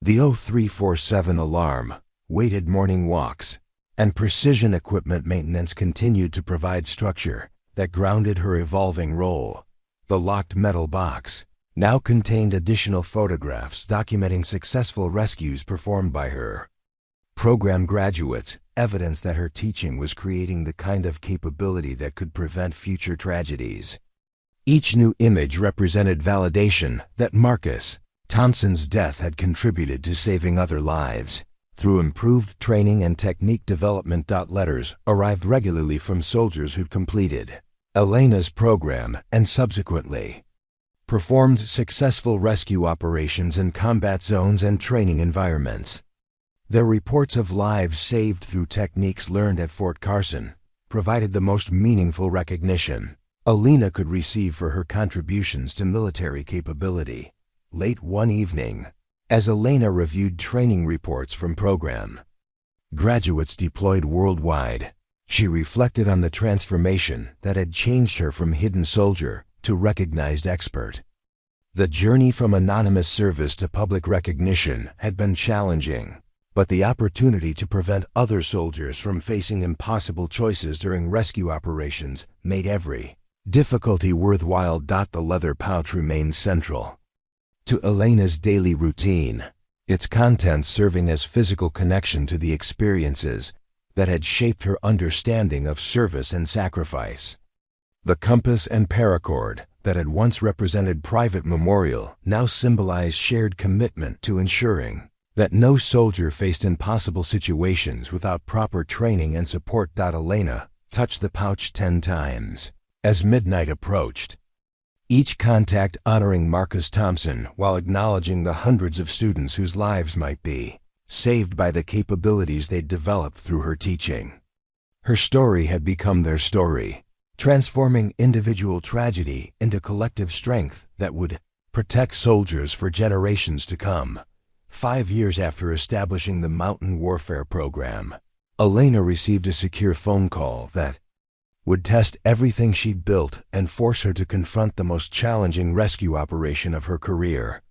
The 0347 alarm, weighted morning walks, and precision equipment maintenance continued to provide structure that grounded her evolving role. The locked metal box now contained additional photographs documenting successful rescues performed by her. Program graduates evidenced that her teaching was creating the kind of capability that could prevent future tragedies. Each new image represented validation that Marcus Thompson's death had contributed to saving other lives. Through improved training and technique development, letters arrived regularly from soldiers who'd completed Elena's program and subsequently performed successful rescue operations in combat zones and training environments. Their reports of lives saved through techniques learned at Fort Carson provided the most meaningful recognition Elena could receive for her contributions to military capability. Late one evening, as Elena reviewed training reports from program graduates deployed worldwide, She reflected on the transformation that had changed her from hidden soldier to recognized expert. The journey from anonymous service to public recognition had been challenging, but the opportunity to prevent other soldiers from facing impossible choices during rescue operations made every difficulty worthwhile. The leather pouch remained central to Elena's daily routine, its contents serving as physical connection to the experiences that had shaped her understanding of service and sacrifice. The compass and paracord that had once represented private memorial now symbolized shared commitment to ensuring that no soldier faced impossible situations without proper training and support. Elena touched the pouch 10 times as midnight approached, each contact honoring Marcus Thompson while acknowledging the hundreds of students whose lives might be saved by the capabilities they'd developed through her teaching. Her story had become their story, transforming individual tragedy into collective strength that would protect soldiers for generations to come. 5 years after establishing the Mountain Warfare Program, Elena received a secure phone call that would test everything she'd built and force her to confront the most challenging rescue operation of her career.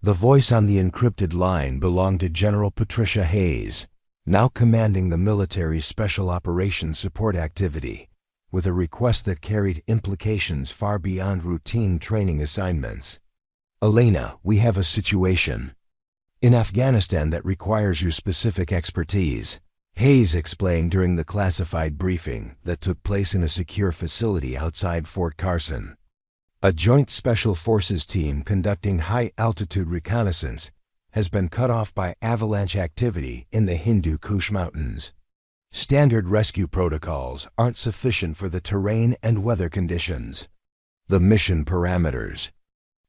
The voice on the encrypted line belonged to General Patricia Hayes, now commanding the military's Special Operations Support Activity, with a request that carried implications far beyond routine training assignments. Elena, we have a situation in Afghanistan that requires your specific expertise, Hayes explained during the classified briefing that took place in a secure facility outside Fort Carson. A joint special forces team conducting high-altitude reconnaissance has been cut off by avalanche activity in the Hindu Kush Mountains. Standard rescue protocols aren't sufficient for the terrain and weather conditions. The mission parameters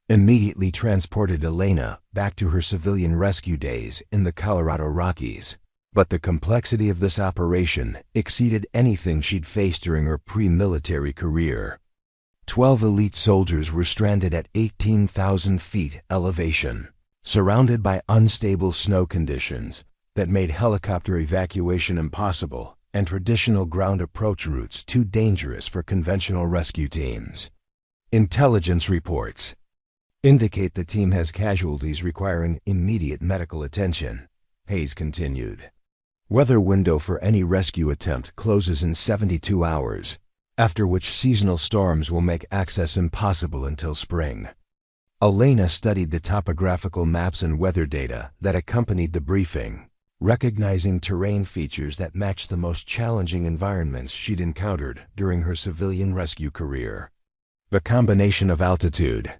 immediately transported Elena back to her civilian rescue days in the Colorado Rockies. But the complexity of this operation exceeded anything she'd faced during her pre-military career. 12 elite soldiers were stranded at 18,000 feet elevation, surrounded by unstable snow conditions that made helicopter evacuation impossible and traditional ground approach routes too dangerous for conventional rescue teams. Intelligence reports indicate the team has casualties requiring immediate medical attention, Hayes continued. Weather window for any rescue attempt closes in 72 hours, after which seasonal storms will make access impossible until spring. Elena studied the topographical maps and weather data that accompanied the briefing, recognizing terrain features that matched the most challenging environments she'd encountered during her civilian rescue career. The combination of altitude,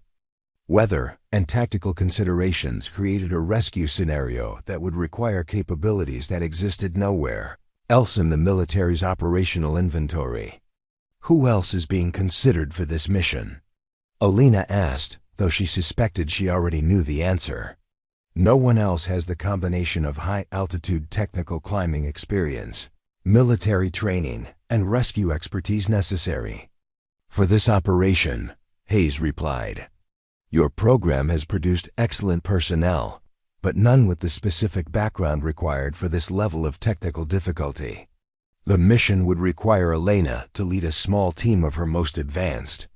weather, and tactical considerations created a rescue scenario that would require capabilities that existed nowhere else in the military's operational inventory. Who else is being considered for this mission? Elena asked, though she suspected she already knew the answer. No one else has the combination of high-altitude technical climbing experience, military training, and rescue expertise necessary for this operation, Hayes replied. Your program has produced excellent personnel, but none with the specific background required for this level of technical difficulty. The mission would require Elena to lead a small team of her most advanced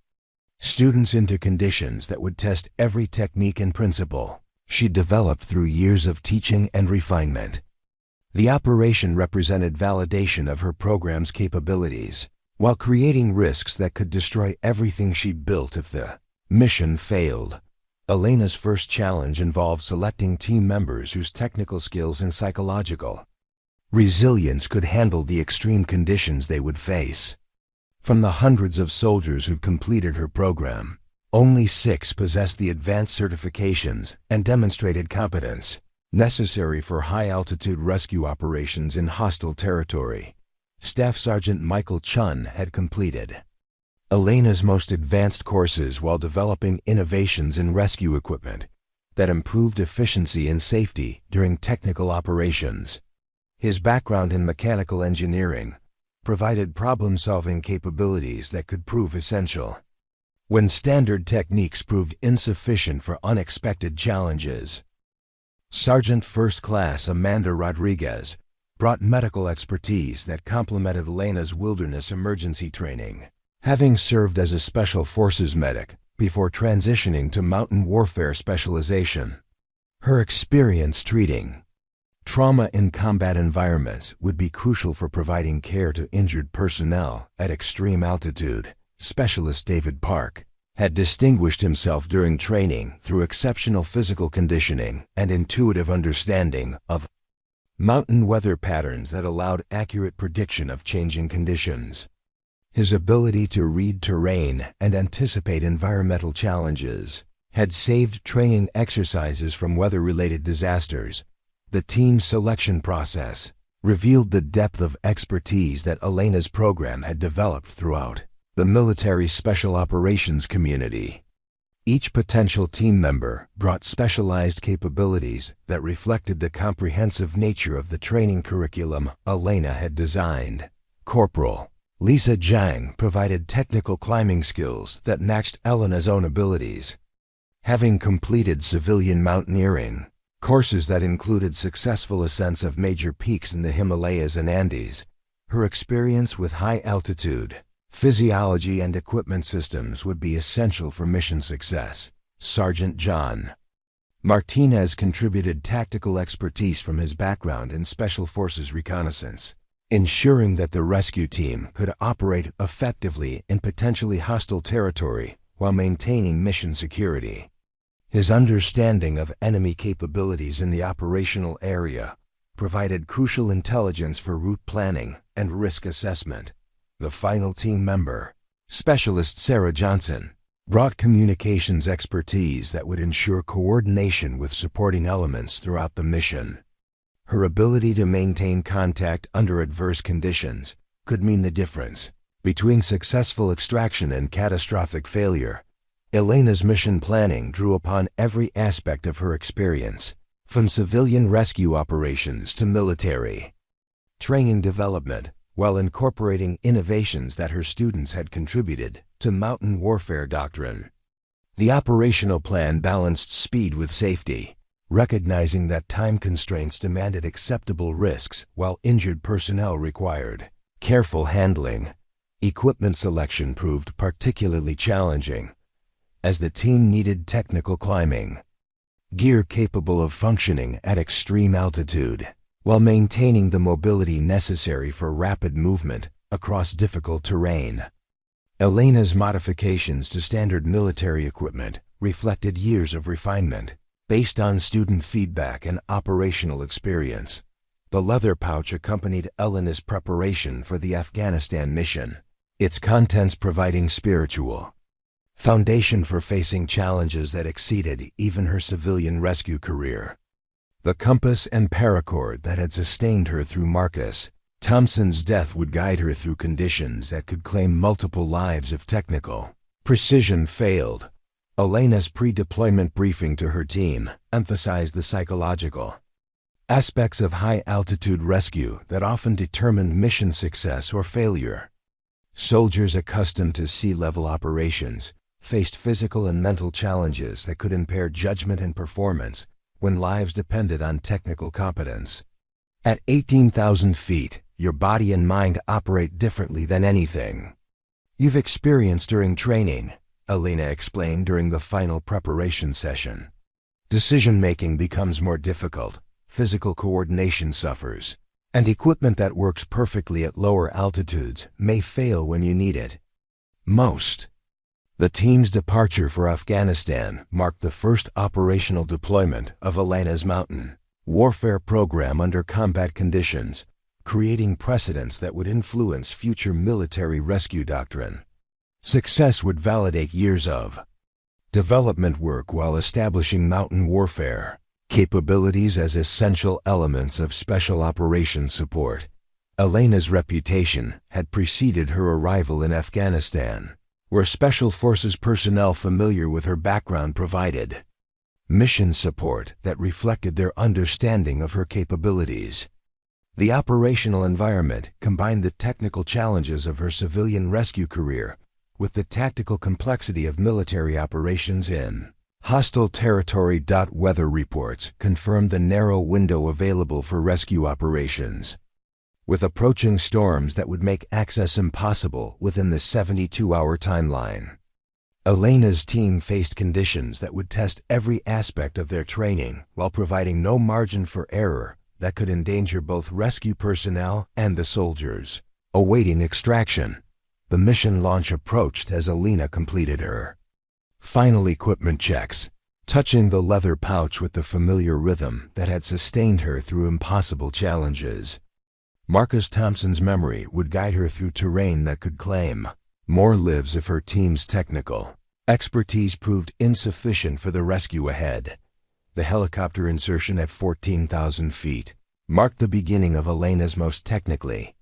students into conditions that would test every technique and principle she developed through years of teaching and refinement. The operation represented validation of her program's capabilities, while creating risks that could destroy everything she'd built if the mission failed. Elena's first challenge involved selecting team members whose technical skills and psychological resilience could handle the extreme conditions they would face. From the hundreds of soldiers who'd completed her program, only 6 possessed the advanced certifications and demonstrated competence necessary for high-altitude rescue operations in hostile territory. Staff Sergeant Michael Chun had completed Elena's most advanced courses while developing innovations in rescue equipment that improved efficiency and safety during technical operations. His background in mechanical engineering provided problem-solving capabilities that could prove essential when standard techniques proved insufficient for unexpected challenges. Sergeant First Class Amanda Rodriguez brought medical expertise that complemented Elena's wilderness emergency training. Having served as a Special Forces medic before transitioning to mountain warfare specialization, her experience treating trauma in combat environments would be crucial for providing care to injured personnel at extreme altitude. Specialist David Park had distinguished himself during training through exceptional physical conditioning and intuitive understanding of mountain weather patterns that allowed accurate prediction of changing conditions. His ability to read terrain and anticipate environmental challenges had saved training exercises from weather-related disasters. The team selection process revealed the depth of expertise that Elena's program had developed throughout the military special operations community. Each potential team member brought specialized capabilities that reflected the comprehensive nature of the training curriculum Elena had designed. Corporal Lisa Zhang provided technical climbing skills that matched Elena's own abilities. Having completed civilian mountaineering courses that included successful ascents of major peaks in the Himalayas and Andes, her experience with high-altitude physiology and equipment systems would be essential for mission success. Sergeant John Martinez contributed tactical expertise from his background in Special Forces reconnaissance, ensuring that the rescue team could operate effectively in potentially hostile territory while maintaining mission security. His understanding of enemy capabilities in the operational area provided crucial intelligence for route planning and risk assessment. The final team member, Specialist Sarah Johnson, brought communications expertise that would ensure coordination with supporting elements throughout the mission. Her ability to maintain contact under adverse conditions could mean the difference between successful extraction and catastrophic failure. Elena's mission planning drew upon every aspect of her experience, from civilian rescue operations to military training development, while incorporating innovations that her students had contributed to mountain warfare doctrine. The operational plan balanced speed with safety, recognizing that time constraints demanded acceptable risks while injured personnel required careful handling. Equipment selection proved particularly challenging, as the team needed technical climbing gear capable of functioning at extreme altitude, while maintaining the mobility necessary for rapid movement across difficult terrain. Elena's modifications to standard military equipment reflected years of refinement, based on student feedback and operational experience. The leather pouch accompanied Elena's preparation for the Afghanistan mission, its contents providing spiritual foundation for facing challenges that exceeded even her civilian rescue career. The compass and paracord that had sustained her through Marcus Thompson's death would guide her through conditions that could claim multiple lives if technical precision failed. Elena's pre-deployment briefing to her team emphasized the psychological aspects of high-altitude rescue that often determined mission success or failure. Soldiers accustomed to sea-level operations faced physical and mental challenges that could impair judgment and performance when lives depended on technical competence. At 18,000 feet, your body and mind operate differently than anything you've experienced during training, Elena explained during the final preparation session. Decision-making becomes more difficult, physical coordination suffers, and equipment that works perfectly at lower altitudes may fail when you need it most. The team's departure for Afghanistan marked the first operational deployment of Elena's mountain warfare program under combat conditions, creating precedents that would influence future military rescue doctrine. Success would validate years of development work while establishing mountain warfare capabilities as essential elements of special operations support. Elena's reputation had preceded her arrival in Afghanistan, where Special Forces personnel familiar with her background provided mission support that reflected their understanding of her capabilities. The operational environment combined the technical challenges of her civilian rescue career with the tactical complexity of military operations in hostile territory. Weather reports confirmed the narrow window available for rescue operations. with approaching storms that would make access impossible within the 72-hour timeline. Elena's team faced conditions that would test every aspect of their training while providing no margin for error that could endanger both rescue personnel and the soldiers. Awaiting extraction, the mission launch approached as Elena completed her final equipment checks, touching the leather pouch with the familiar rhythm that had sustained her through impossible challenges. Marcus Thompson's memory would guide her through terrain that could claim more lives if her team's technical expertise proved insufficient for the rescue ahead. The helicopter insertion at 14,000 feet marked the beginning of Elena's most technically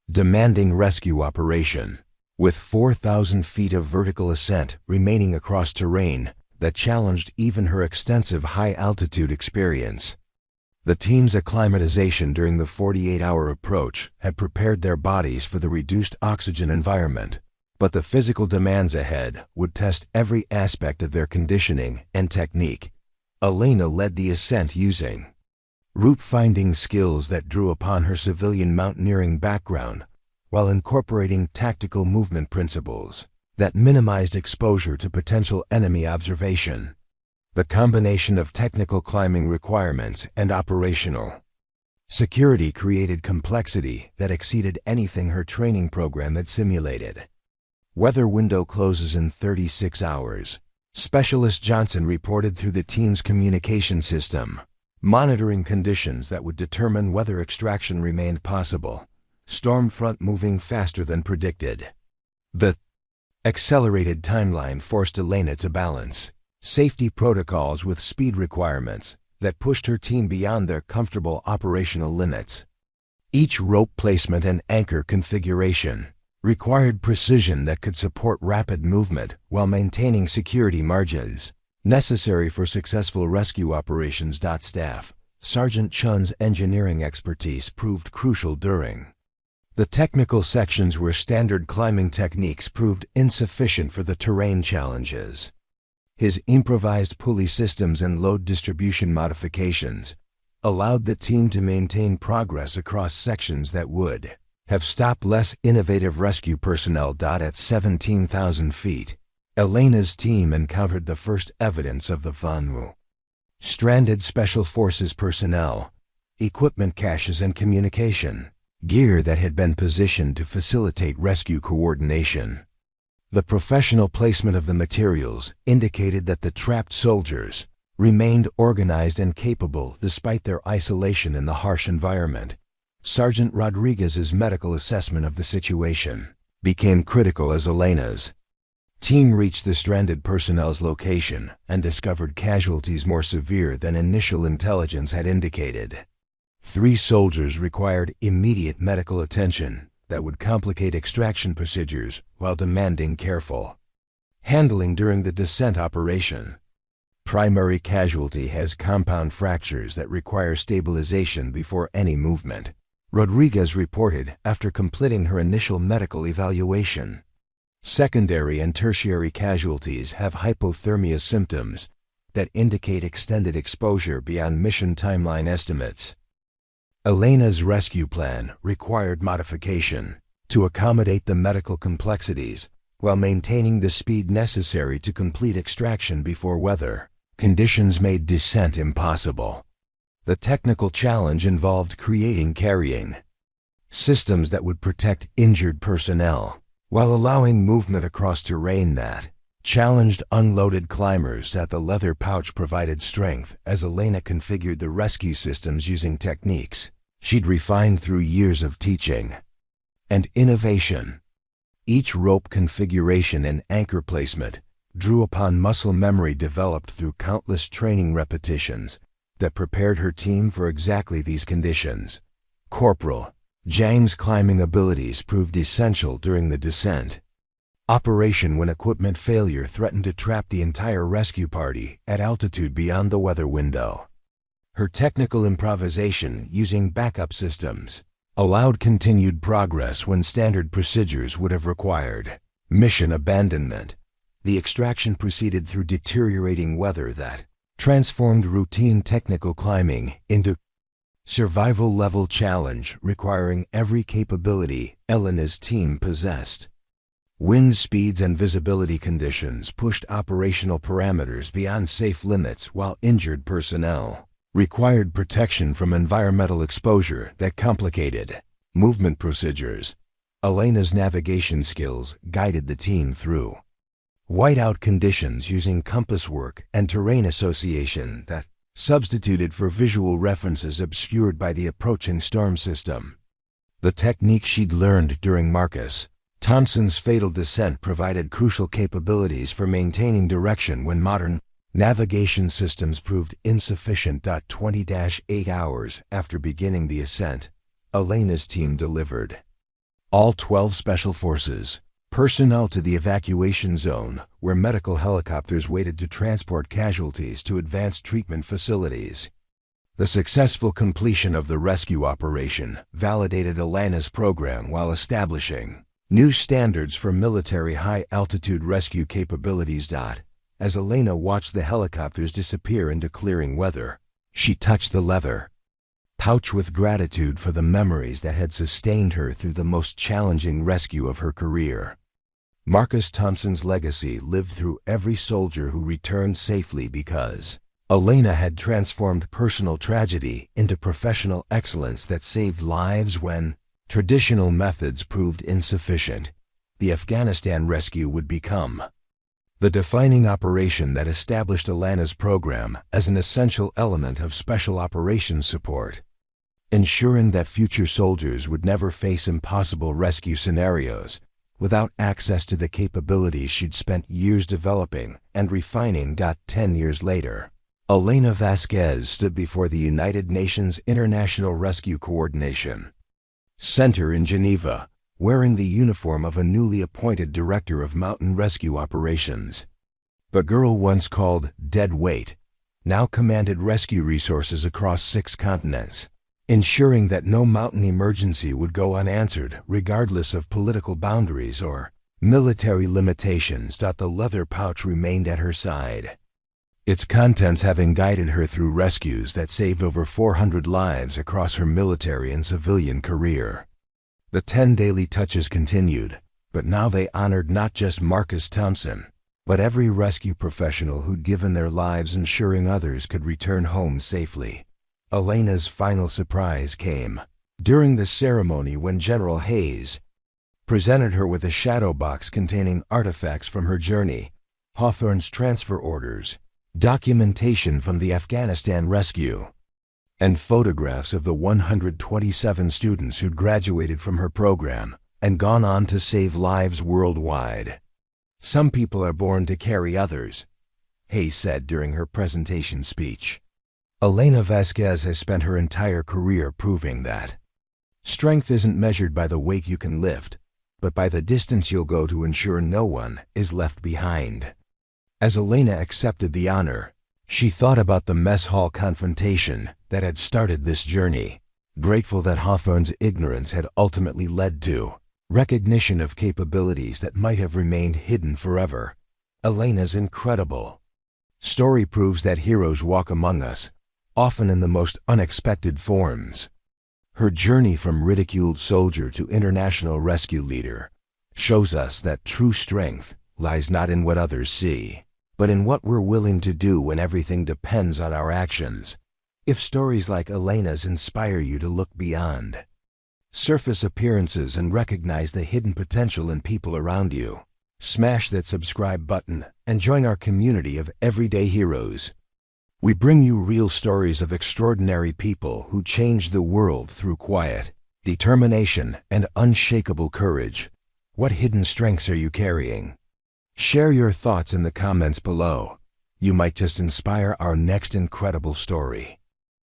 demanding rescue operation, with 4,000 feet of vertical ascent remaining across terrain that challenged even her extensive high-altitude experience. The team's acclimatization during the 48-hour approach had prepared their bodies for the reduced oxygen environment, but the physical demands ahead would test every aspect of their conditioning and technique. Elena led the ascent using route-finding skills that drew upon her civilian mountaineering background while incorporating tactical movement principles that minimized exposure to potential enemy observation. The combination of technical climbing requirements and operational security created complexity that exceeded anything her training program had simulated. Weather window closes in 36 hours. Specialist Johnson reported through the team's communication system, monitoring conditions that would determine whether extraction remained possible. Storm front moving faster than predicted. The accelerated timeline forced Elena to balance safety protocols with speed requirements that pushed her team beyond their comfortable operational limits. Each rope placement and anchor configuration required precision that could support rapid movement while maintaining security margins necessary for successful rescue operations. Staff Sergeant Chun's engineering expertise proved crucial during the technical sections where standard climbing techniques proved insufficient for the terrain challenges. His improvised pulley systems and load distribution modifications allowed the team to maintain progress across sections that would have stopped less innovative rescue personnel. At 17,000 feet, Elena's team encountered the first evidence of the VANU. Stranded Special Forces personnel, equipment caches and communication gear that had been positioned to facilitate rescue coordination. The professional placement of the materials indicated that the trapped soldiers remained organized and capable despite their isolation in the harsh environment. Sergeant Rodriguez's medical assessment of the situation became critical as Elena's team reached the stranded personnel's location and discovered casualties more severe than initial intelligence had indicated. 3 soldiers required immediate medical attention that would complicate extraction procedures while demanding careful handling during the descent operation. Primary casualty has compound fractures that require stabilization before any movement, Rodriguez reported after completing her initial medical evaluation. Secondary and tertiary casualties have hypothermia symptoms that indicate extended exposure beyond mission timeline estimates. Elena's rescue plan required modification to accommodate the medical complexities while maintaining the speed necessary to complete extraction before weather conditions made descent impossible. The technical challenge involved creating carrying systems that would protect injured personnel while allowing movement across terrain that challenged unloaded climbers. The leather pouch provided strength as Elena configured the rescue systems using techniques she'd refined through years of teaching and innovation. Each rope configuration and anchor placement drew upon muscle memory developed through countless training repetitions that prepared her team for exactly these conditions. Corporal James' climbing abilities proved essential during the descent operation when equipment failure threatened to trap the entire rescue party at altitude beyond the weather window. Her technical improvisation using backup systems allowed continued progress when standard procedures would have required mission abandonment. The extraction proceeded through deteriorating weather that transformed routine technical climbing into survival-level challenge requiring every capability Elena's team possessed. Wind speeds and visibility conditions pushed operational parameters beyond safe limits, while injured personnel required protection from environmental exposure that complicated movement procedures. Elena's navigation skills guided the team through whiteout conditions using compass work and terrain association that substituted for visual references obscured by the approaching storm system. The technique she'd learned during Marcus Thompson's fatal descent provided crucial capabilities for maintaining direction when modern navigation systems proved insufficient. 20-8 hours after beginning the ascent, Elena's team delivered all 12 Special Forces personnel to the evacuation zone, where medical helicopters waited to transport casualties to advanced treatment facilities. The successful completion of the rescue operation validated Elena's program while establishing new standards for military high-altitude rescue capabilities. As Elena watched the helicopters disappear into clearing weather, she touched the leather pouch with gratitude for the memories that had sustained her through the most challenging rescue of her career. Marcus Thompson's legacy lived through every soldier who returned safely because Elena had transformed personal tragedy into professional excellence that saved lives when traditional methods proved insufficient. The Afghanistan rescue would become the defining operation that established Elena's program as an essential element of special operations support, ensuring that future soldiers would never face impossible rescue scenarios without access to the capabilities she'd spent years developing and refining. 10 years later, Elena Vasquez stood before the United Nations International Rescue Coordination Center in Geneva, wearing the uniform of a newly appointed director of mountain rescue operations. The girl once called dead weight now commanded rescue resources across 6 continents, ensuring that no mountain emergency would go unanswered regardless of political boundaries or military limitations. The leather pouch remained at her side, its contents having guided her through rescues that saved over 400 lives across her military and civilian career. The 10 daily touches continued, but now they honored not just Marcus Thompson, but every rescue professional who'd given their lives ensuring others could return home safely. Elena's final surprise came during the ceremony when General Hayes presented her with a shadow box containing artifacts from her journey, Hawthorne's transfer orders, documentation from the Afghanistan rescue, and photographs of the 127 students who'd graduated from her program and gone on to save lives worldwide. "Some people are born to carry others," Hayes said during her presentation speech. Elena Vasquez has spent her entire career proving that strength isn't measured by the weight you can lift, but by the distance you'll go to ensure no one is left behind. As Elena accepted the honor, she thought about the mess hall confrontation that had started this journey, grateful that Hawthorne's ignorance had ultimately led to recognition of capabilities that might have remained hidden forever. Elena's incredible story proves that heroes walk among us, often in the most unexpected forms. Her journey from ridiculed soldier to international rescue leader shows us that true strength lies not in what others see, but in what we're willing to do when everything depends on our actions. If stories like Elena's inspire you to look beyond surface appearances and recognize the hidden potential in people around you, smash that subscribe button and join our community of everyday heroes. We bring you real stories of extraordinary people who changed the world through quiet determination and unshakable courage. What hidden strengths are you carrying? Share your thoughts in the comments below. You might just inspire our next incredible story.